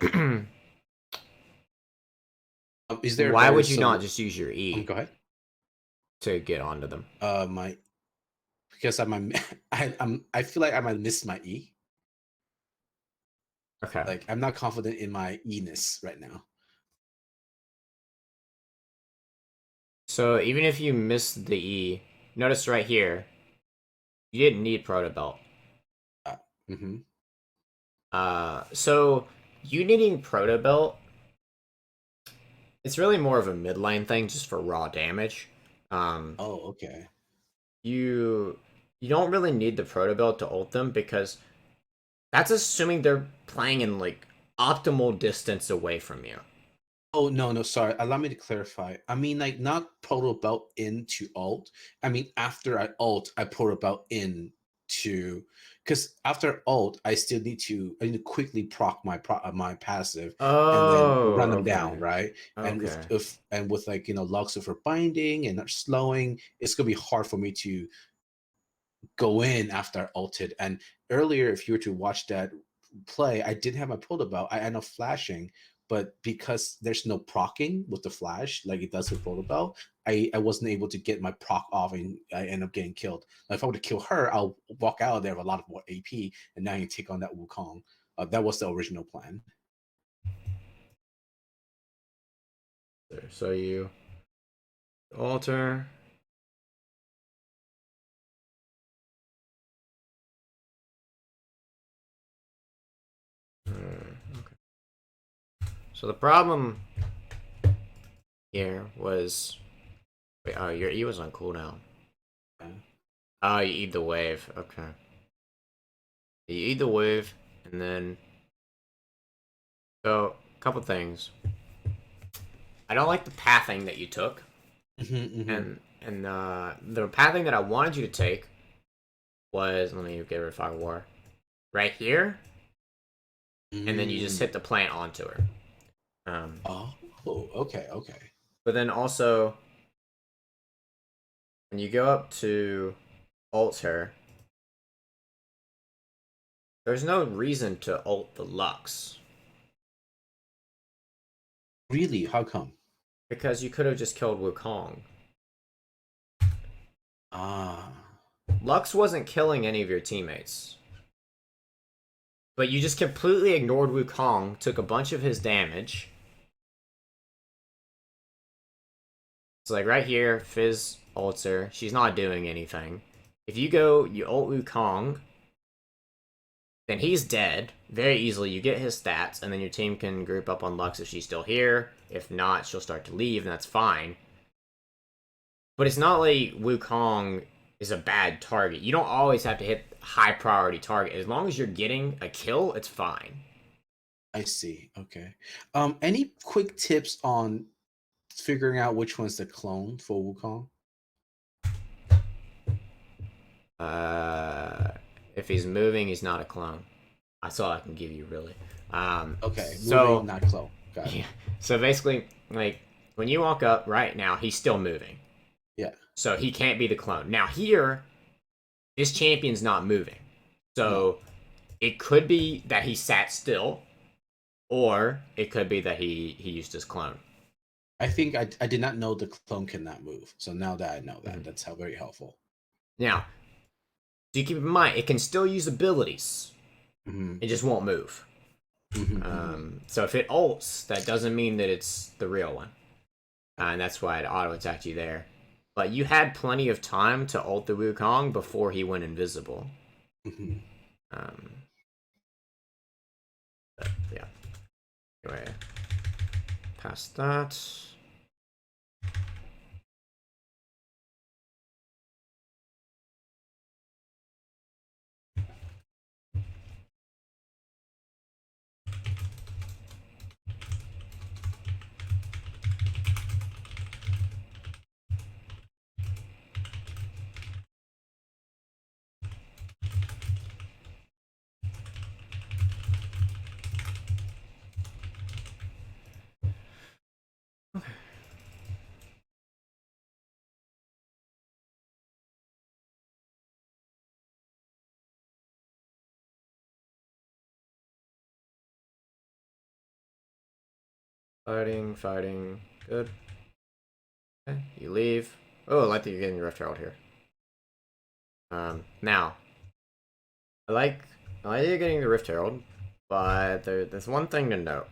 Is there a why better would you not just use your E go ahead. to get onto them? My because I feel like I might miss my E. Okay. Like I'm not confident in my E-ness right now. So even if you miss the E, notice right here, you didn't need Protobelt. Mm-hmm. So you needing Protobelt, it's really more of a mid lane thing, just for raw damage. Oh, okay. You don't really need the Protobelt to ult them because that's assuming they're playing in like optimal distance away from you. Oh no, sorry. Allow me to clarify. I mean, like not proto belt into ult. I mean, after I ult, I proto belt in to because after ult, I still need to quickly proc my passive and then run Oh, them down, okay. right? And with Okay. if and with like Lux for binding and slowing, it's gonna be hard for me to go in after I ulted. And earlier, if you were to watch that play, I did have my proto belt. I end up flashing, but because there's no procking with the flash like it does with proto belt, I wasn't able to get my proc off, and I end up getting killed. Now, if I were to kill her, I'll walk out of there with a lot of more AP, and now you take on that Wukong. That was the original plan. So you alter. Okay. So the problem here was, wait, oh, your E was on cooldown. Yeah. Oh, you eat the wave. Okay. You eat the wave, and then so a couple things. I don't like the pathing that you took, and the pathing that I wanted you to take was, let me get rid of Fog of War, right here, and then you just hit the plant onto her. Oh, okay. But then also, when you go up to ult her, there's no reason to ult the Lux. Really? How come? Because you could have just killed Wukong. Ah. Lux wasn't killing any of your teammates. But you just completely ignored Wukong, took a bunch of his damage. It's like right here, Fizz ults her. She's not doing anything. If you go, you ult Wukong, then he's dead very easily. You get his stats, and then your team can group up on Lux if she's still here. If not, she'll start to leave, and that's fine. But it's not like Wukong is a bad target. You don't always have to hit high priority target. As long as you're getting a kill, it's fine. I see. Okay. Any quick tips on figuring out which one's the clone for Wukong? If he's moving, he's not a clone. That's all I can give you, really. Okay, So moving, not clone. Got it. yeah. So basically, like when you walk up right now, he's still moving. Yeah. So he can't be the clone. Now here, this champion's not moving. So it could be that he sat still, or it could be that he used his clone. I think I did not know the clone cannot move. So now that I know that, Mhm. that's how very helpful. Now, do you keep in mind it can still use abilities. Mm-hmm. It just won't move. Mm-hmm. So if it ults, that doesn't mean that it's the real one. And that's why it auto attacked you there. But you had plenty of time to ult the Wukong before he went invisible. Mm-hmm. Um, but yeah. Anyway, past that. Fighting. Good. Okay, you leave. Oh, I like that you're getting your Rift Herald here. Now, I like that you're getting the Rift Herald, but there's one thing to note.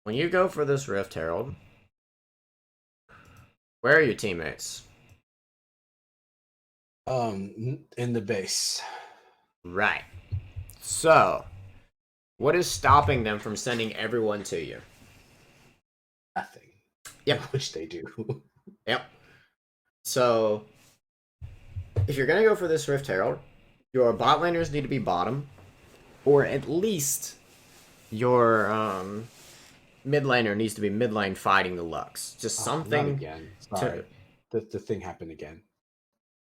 When you go for this Rift Herald, where are your teammates? In the base. Right. So, what is stopping them from sending everyone to you? Nothing. Yep. Which they do. Yep. So, if you're gonna go for this Rift Herald, your bot laners need to be bottom, or at least your mid laner needs to be mid lane fighting the Lux. Just Not something again. to. Sorry. The thing happened again.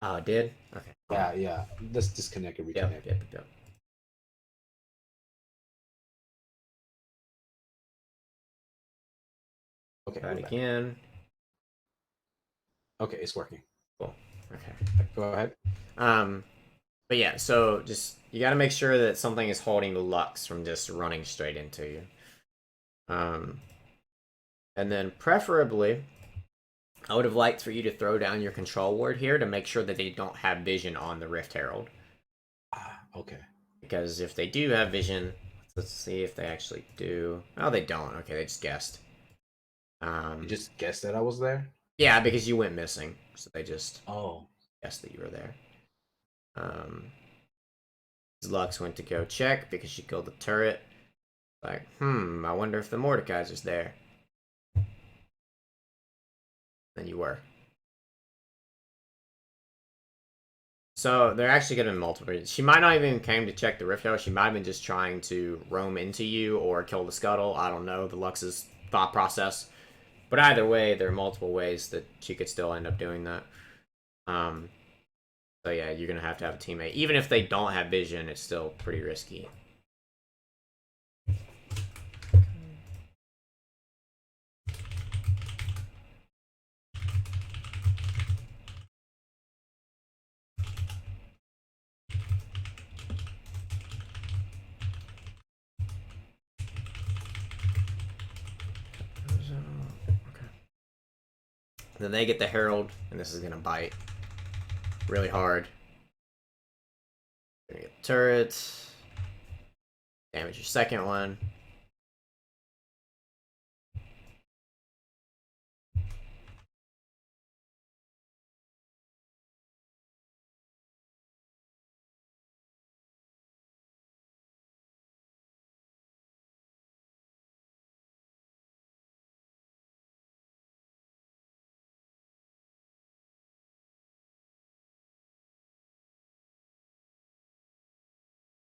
Oh, it did? Okay. Yeah. Let's disconnect and reconnect. Yep. Okay, Try we're it back. again. Okay, it's working. Cool. Okay. Go ahead. But yeah, so just you got to make sure that something is holding the Lux from just running straight into you. And then preferably, I would have liked for you to throw down your control ward here to make sure that they don't have vision on the Rift Herald. Okay. Because if they do have vision, let's see if they actually do. Oh, they don't. Okay, they just guessed. You just guessed that I was there? Yeah, because you went missing, so they just guessed that you were there. Lux went to go check because she killed the turret. Like, I wonder if the Mordekaiser's there. And you were. So they're actually going to be multiple. She might not even came to check the Rift Herald. She might have been just trying to roam into you or kill the Scuttle. I don't know the Lux's thought process. But either way, there are multiple ways that she could still end up doing that. So yeah, you're going to have a teammate. Even if they don't have vision, it's still pretty risky. Okay. Then they get the Herald, and this is going to bite really hard. Gonna get turret. Damage your second one.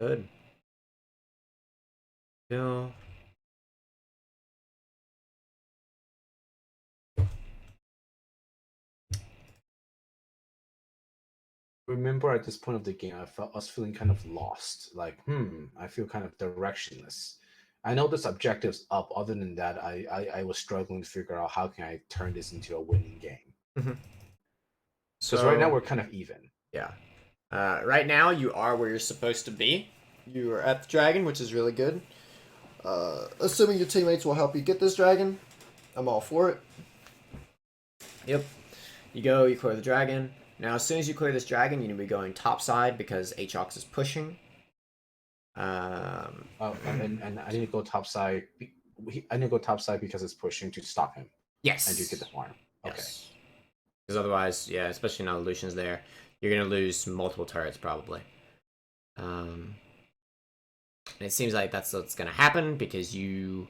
Good. Still. Remember at this point of the game, I was feeling kind of lost. Like, I feel kind of directionless. I know this objective's up. Other than that, I was struggling to figure out how can I turn this into a winning game. Mhm. Because right now So we're kind of even. yeah. Right now you are where you're supposed to be. You are at the dragon, which is really good. Assuming your teammates will help you get this dragon, I'm all for it. Yep. You go, you clear the dragon. Now, as soon as you clear this dragon, you need to be going topside because Aatrox is pushing. And I need to go topside. I need to go topside because it's pushing to stop him. Yes. And to get the farm. Okay. Yes. Because otherwise, yeah, especially now Lucian's there, you're gonna lose multiple turrets probably. And it seems like that's what's gonna happen because you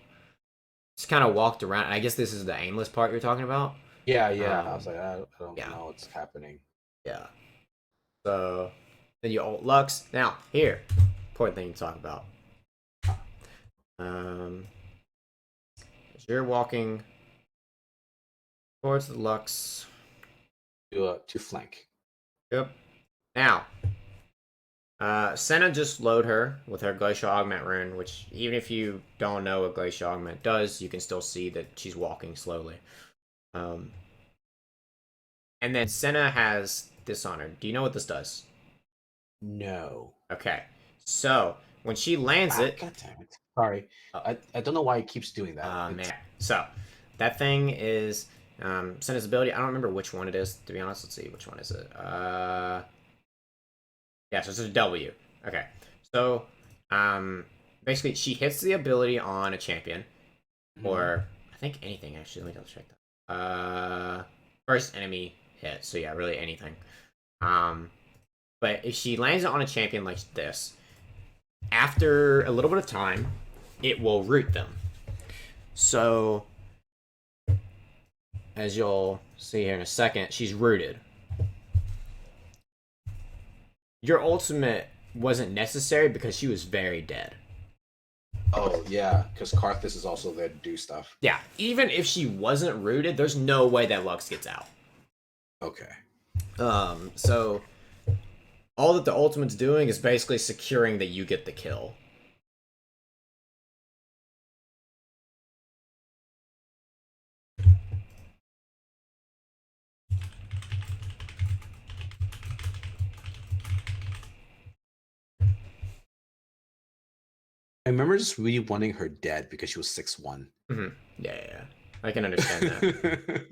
just kind of walked around. I guess this is the aimless part you're talking about. Yeah. I was like, I don't yeah. know what's happening. Yeah. So then you ult Lux. Now here, important thing to talk about. As you're walking towards the Lux. To flank. Yep. Now, Senna just load her with her Glacial Augment rune, which even if you don't know what Glacial Augment does, you can still see that she's walking slowly. And then Senna has Dishonor. Do you know what this does? No. Okay. So, when she lands it... God damn it. Sorry. I don't know why it keeps doing that. Man. So, that thing is... Senna's ability, I don't remember which one it is, to be honest. Let's see, which one is it? Yeah, so it's a W. Okay. So, basically, she hits the ability on a champion. Or, I think anything, actually. Let me double check that. First enemy hit. So, yeah, really anything. But if she lands it on a champion like this, after a little bit of time, it will root them. So... as you'll see here in a second, she's rooted. Your ultimate wasn't necessary because she was very dead. Oh, yeah, because Karthus is also there to do stuff. Yeah, even if she wasn't rooted, there's no way that Lux gets out. Okay. So all that the ultimate's doing is basically securing that you get the kill. I remember just really wanting her dead because she was 6'1". Yeah. I can understand that.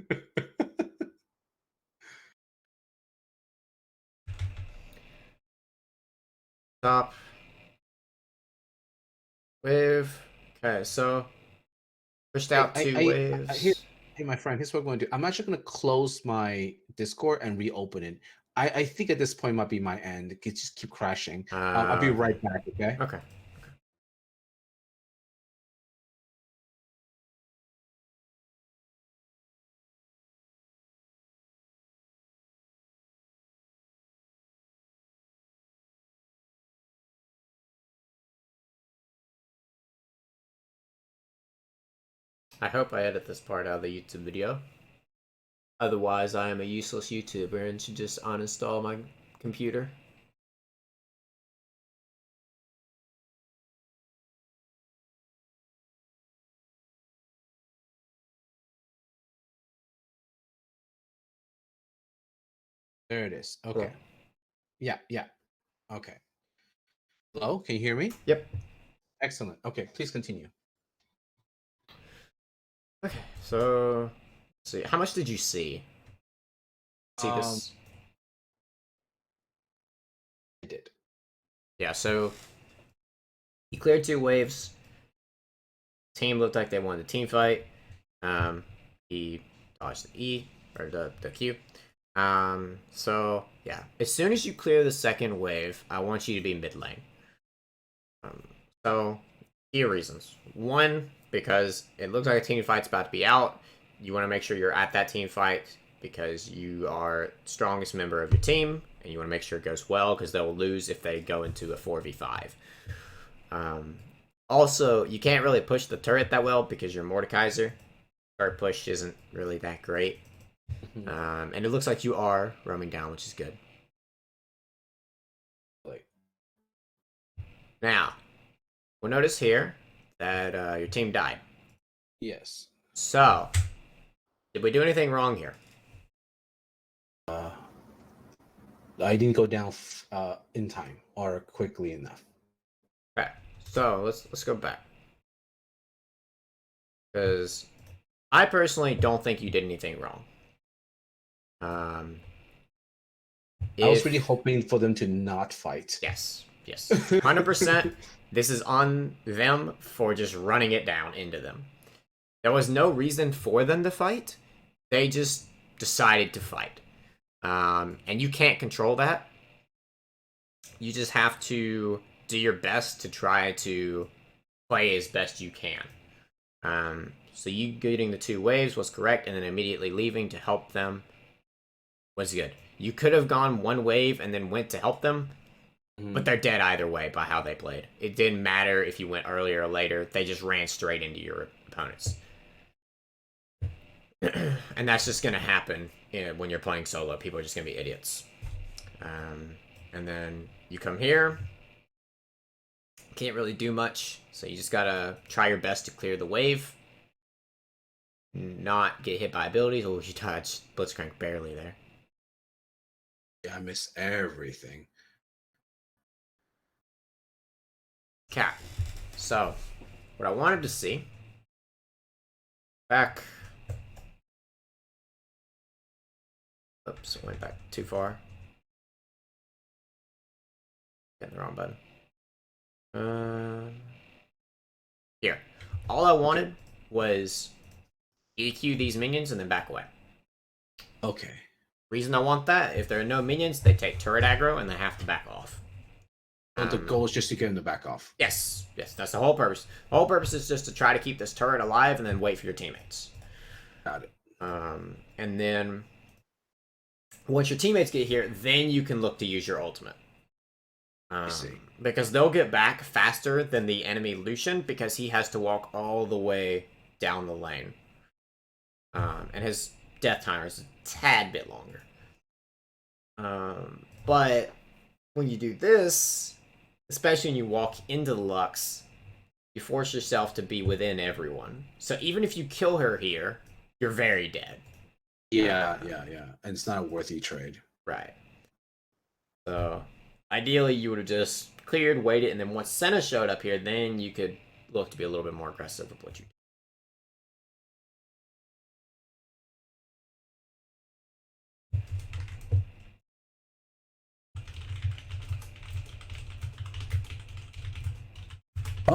Top. Wave. Okay, so pushed out two waves. Hey, my friend, here's what I'm going to do. I'm actually going to close my Discord and reopen it. I think at this point might be my end. It could just keep crashing. I'll be right back, okay? Okay. I hope I edit this part out of the YouTube video. Otherwise, I am a useless YouTuber and should just uninstall my computer. There it is. Okay. Cool. Yeah. Okay. Hello, can you hear me? Yep. Excellent. Okay, please continue. Okay, so let's see. How much did you see? See this? I did. Yeah, so he cleared two waves. Team looked like they won the team fight. He dodged the E or the Q. So yeah, as soon as you clear the second wave, I want you to be mid lane. So few reasons. One, because it looks like a team fight's about to be out. You want to make sure you're at that team fight because you are strongest member of your team, and you want to make sure it goes well because they'll lose if they go into a 4v5. Also, you can't really push the turret that well because you're Mordekaiser. Turret push isn't really that great. And it looks like you are roaming down, which is good. Now, we'll notice here that your team died. Yes. So, did we do anything wrong here? I didn't go down in time or quickly enough. Okay, so let's go back, because I personally don't think you did anything wrong. I was really hoping for them to not fight. Yes, 100%. This is on them for just running it down into them. There was no reason for them to fight. They just decided to fight. And you can't control that. You just have to do your best to try to play as best you can. So you getting the 2 waves was correct, and then immediately leaving to help them was good. You could have gone 1 wave and then went to help them, but they're dead either way by how they played. It didn't matter if you went earlier or later. They just ran straight into your opponents. And that's just going to happen when you're playing solo. People are just going to be idiots. And then you come here. Can't really do much. So you just got to try your best to clear the wave. Not get hit by abilities. Oh, you touched Blitzcrank barely there. Yeah, I miss everything. Okay. So, what I wanted to see... Back... Oops, I went back too far. Getting the wrong button. Here. All I wanted was EQ these minions and then back away. Okay. Reason I want that, if there are no minions, they take turret aggro and they have to back off. But the goal is just to get them to back off. Yes, that's the whole purpose. The whole purpose is just to try to keep this turret alive and then wait for your teammates. Got it. And then once your teammates get here, then you can look to use your ultimate. I see. Because they'll get back faster than the enemy Lucian because he has to walk all the way down the lane. And his death timer is a tad bit longer. But when you do this, especially when you walk into the Lux, you force yourself to be within everyone. So even if you kill her here, you're very dead. Yeah. And it's not a worthy trade. Right. So ideally, you would have just cleared, waited, and then once Senna showed up here, then you could look to be a little bit more aggressive with what you do.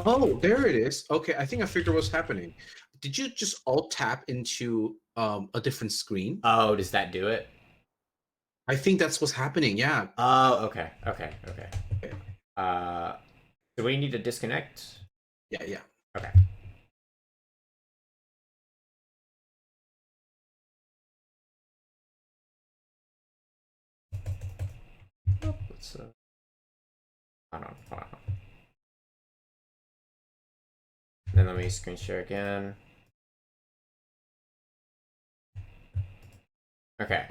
Oh, there it is. Okay, I think I figured what's happening. Did you just alt tap into a different screen? Oh, does that do it? I think that's what's happening. Yeah. Oh, okay. Do we need to disconnect? Yeah. Okay. Let's hold on. Then let me screen share again. Okay.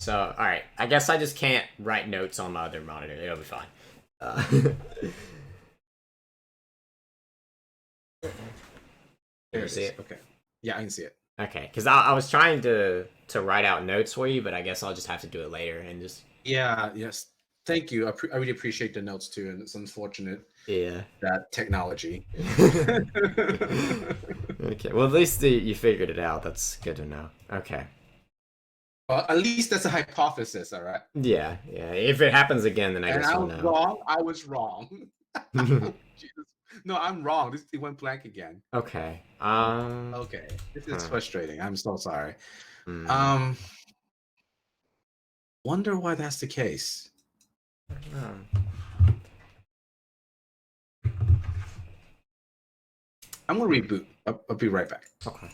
So, alright. I guess I just can't write notes on my other monitor. It'll be fine. Can you see it? Okay. Yeah, I can see it. Okay, because I was trying to write out notes for you, but I guess I'll just have to do it later and just... Yeah, yes. Thank you. I really appreciate the notes too, and it's unfortunate. Yeah. That technology. Okay, well, at least you figured it out. That's good to know. Okay. Well, at least that's a hypothesis, all right? Yeah. If it happens again, then I guess we'll know. Wrong. I was wrong. Jesus. No, I'm wrong. This thing went blank again. Okay. Okay. This is frustrating. I'm so sorry. Wonder why that's the case. I'm gonna reboot. I'll be right back. Okay.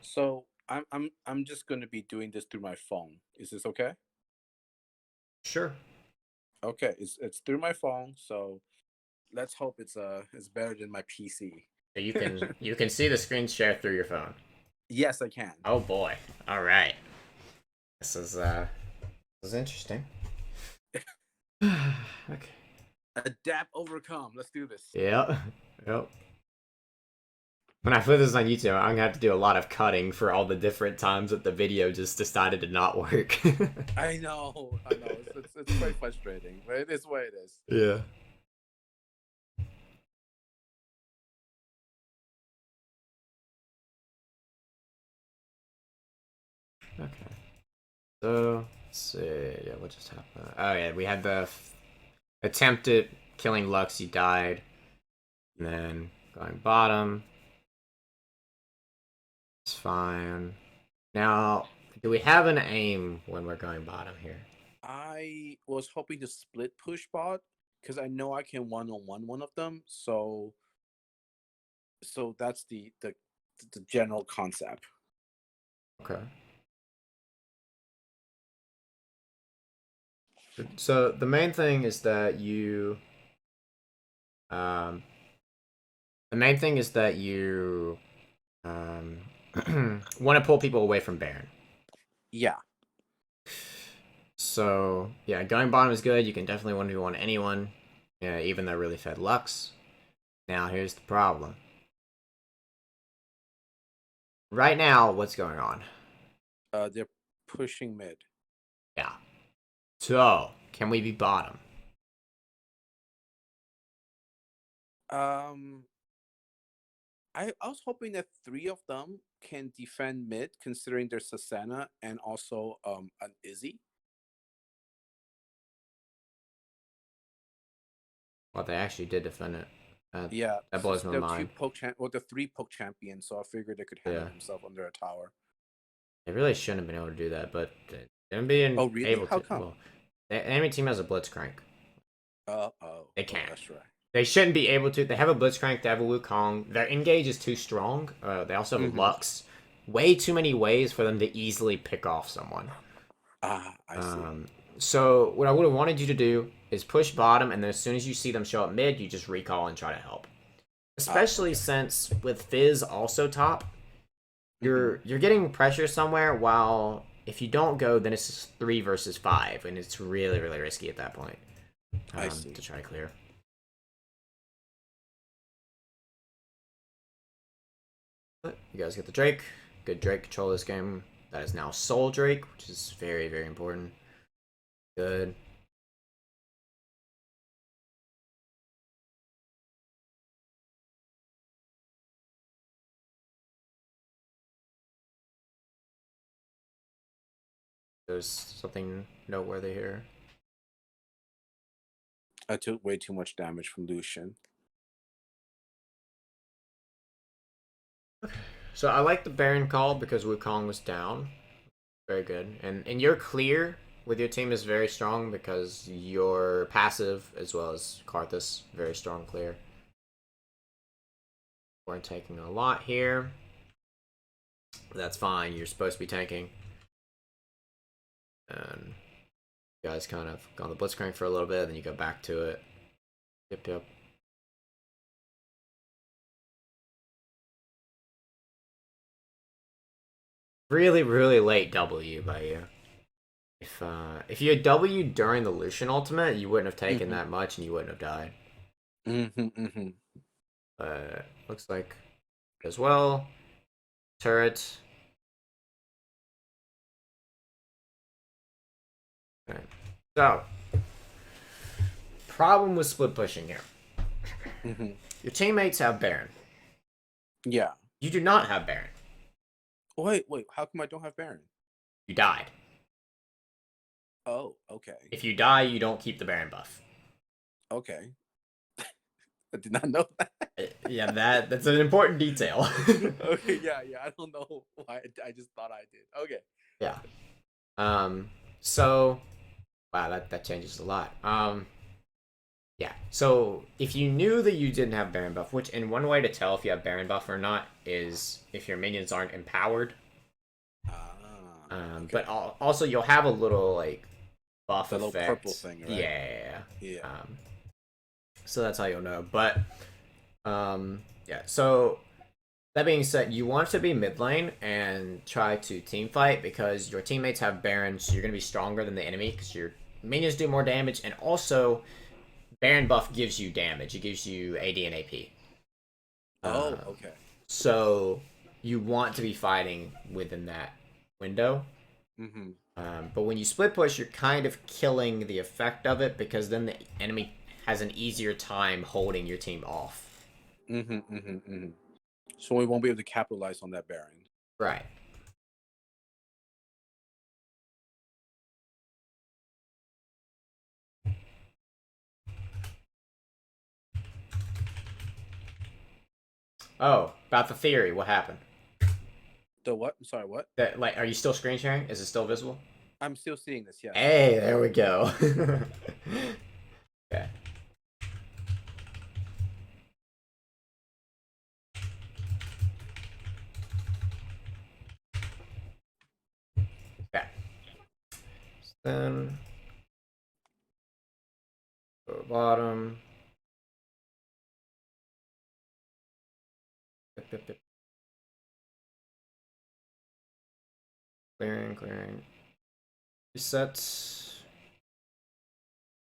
So I'm just gonna be doing this through my phone. Is this okay? Sure. Okay, it's through my phone, so let's hope it's better than my PC. You can see the screen share through your phone. Yes, I can. Oh boy. All right. This is interesting. Okay. Adapt, overcome. Let's do this. Yep. Yep. When I put this on YouTube, I'm gonna have to do a lot of cutting for all the different times that the video just decided to not work. I know. It's quite frustrating, but it is what it is. Yeah. Okay. So, let's see. Yeah, what just happened? Oh, yeah, we had the attempt at killing Lux. He died. And then going bottom. It's fine. Now, do we have an aim when we're going bottom here? I was hoping to split push bot because I know I can one of them. So that's the general concept. Okay. So the main thing is that you um want to pull people away from Baron. Yeah. So yeah, going bottom is good. You can definitely 1v1 anyone, even though really fed Lux. Now here's the problem. Right now, what's going on? They're pushing mid. Yeah. So can we be bottom? I was hoping that 3 of them can defend mid, considering there's Sasana and also an Izzy. Well, they actually did defend it. Yeah, that blows my mind. The 3 poke champions, so I figured they could handle Yeah. himself under a tower. They really shouldn't have been able to do that, but them being Oh, really? able How to. come? Well, the enemy team has a Blitzcrank. They can. can't. That's right. They shouldn't be able to. They have a Blitzcrank, they have a Wukong. Their engage is too strong. They also have Lux. Way too many ways for them to easily pick off someone. I see. So what I would have wanted you to do is push bottom, and then as soon as you see them show up mid, you just recall and try to help. Especially since with Fizz also top, you're getting pressure somewhere, while if you don't go, then it's just 3 versus 5, and it's really, really risky at that point. I see. To try to clear. But you guys get the Drake. Good Drake control this game. That is now Soul Drake, which is very, very important. Good. There's something noteworthy here. I took way too much damage from Lucian. So I like the Baron call because Wukong was down. Very good. And your clear with your team is very strong because your passive as well as Karthus, very strong clear. We're taking a lot here. That's fine. You're supposed to be tanking. And you guys kind of go on the Blitzcrank for a little bit, then you go back to it. Yep. Really, really late W by you. If you had W during the Lucian ultimate, you wouldn't have taken that much and you wouldn't have died. But looks like as well. Turret. Okay. So problem with split pushing here. Your teammates have Baron. Yeah. You do not have Baron. Wait. How come I don't have Baron? You died. Oh, okay. If you die, you don't keep the Baron buff. Okay. I did not know that. Yeah, that's an important detail. Okay, yeah. I don't know why. I just thought I did. Okay. Yeah. So, wow, that changes a lot. Yeah. So if you knew that you didn't have Baron buff, which in one way to tell if you have Baron buff or not is if your minions aren't empowered. Okay. But also you'll have a little like buff The little effect. purple thing, right? Yeah. Yeah. So that's how you'll know. But yeah. So that being said, you want to be mid lane and try to team fight because your teammates have Baron, so you're gonna be stronger than the enemy because your minions do more damage, and also Baron buff gives you damage. It gives you AD and AP. Oh, okay. So you want to be fighting within that window. Mm-hmm. But when you split push, you're kind of killing the effect of it because then the enemy has an easier time holding your team off. Mm-hmm. Mm-hmm. Mm-hmm. So we won't be able to capitalize on that Baron. Right. Oh, about the theory, what happened? The what? I'm sorry, what? That like, are you still screen sharing? Is it still visible? I'm still seeing this, yes. Hey, there we go. Okay. Okay. Then go to bottom. Clearing. Resets.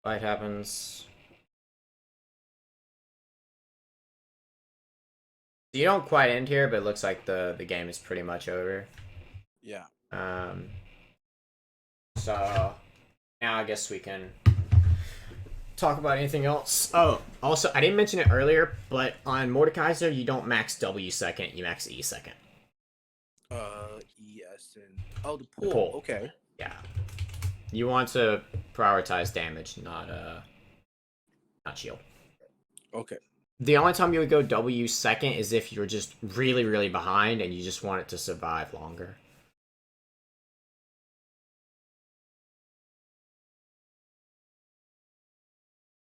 Fight happens. You don't quite end here, but it looks like the game is pretty much over. Yeah. So now I guess we can talk about anything else. Oh, also I didn't mention it earlier, but on Mordekaiser you don't max W second, you max E second. ES and oh, the The pool. pull. Okay. Yeah. You want to prioritize damage, not shield. Okay. The only time you would go W second is if you're just really, really behind and you just want it to survive longer.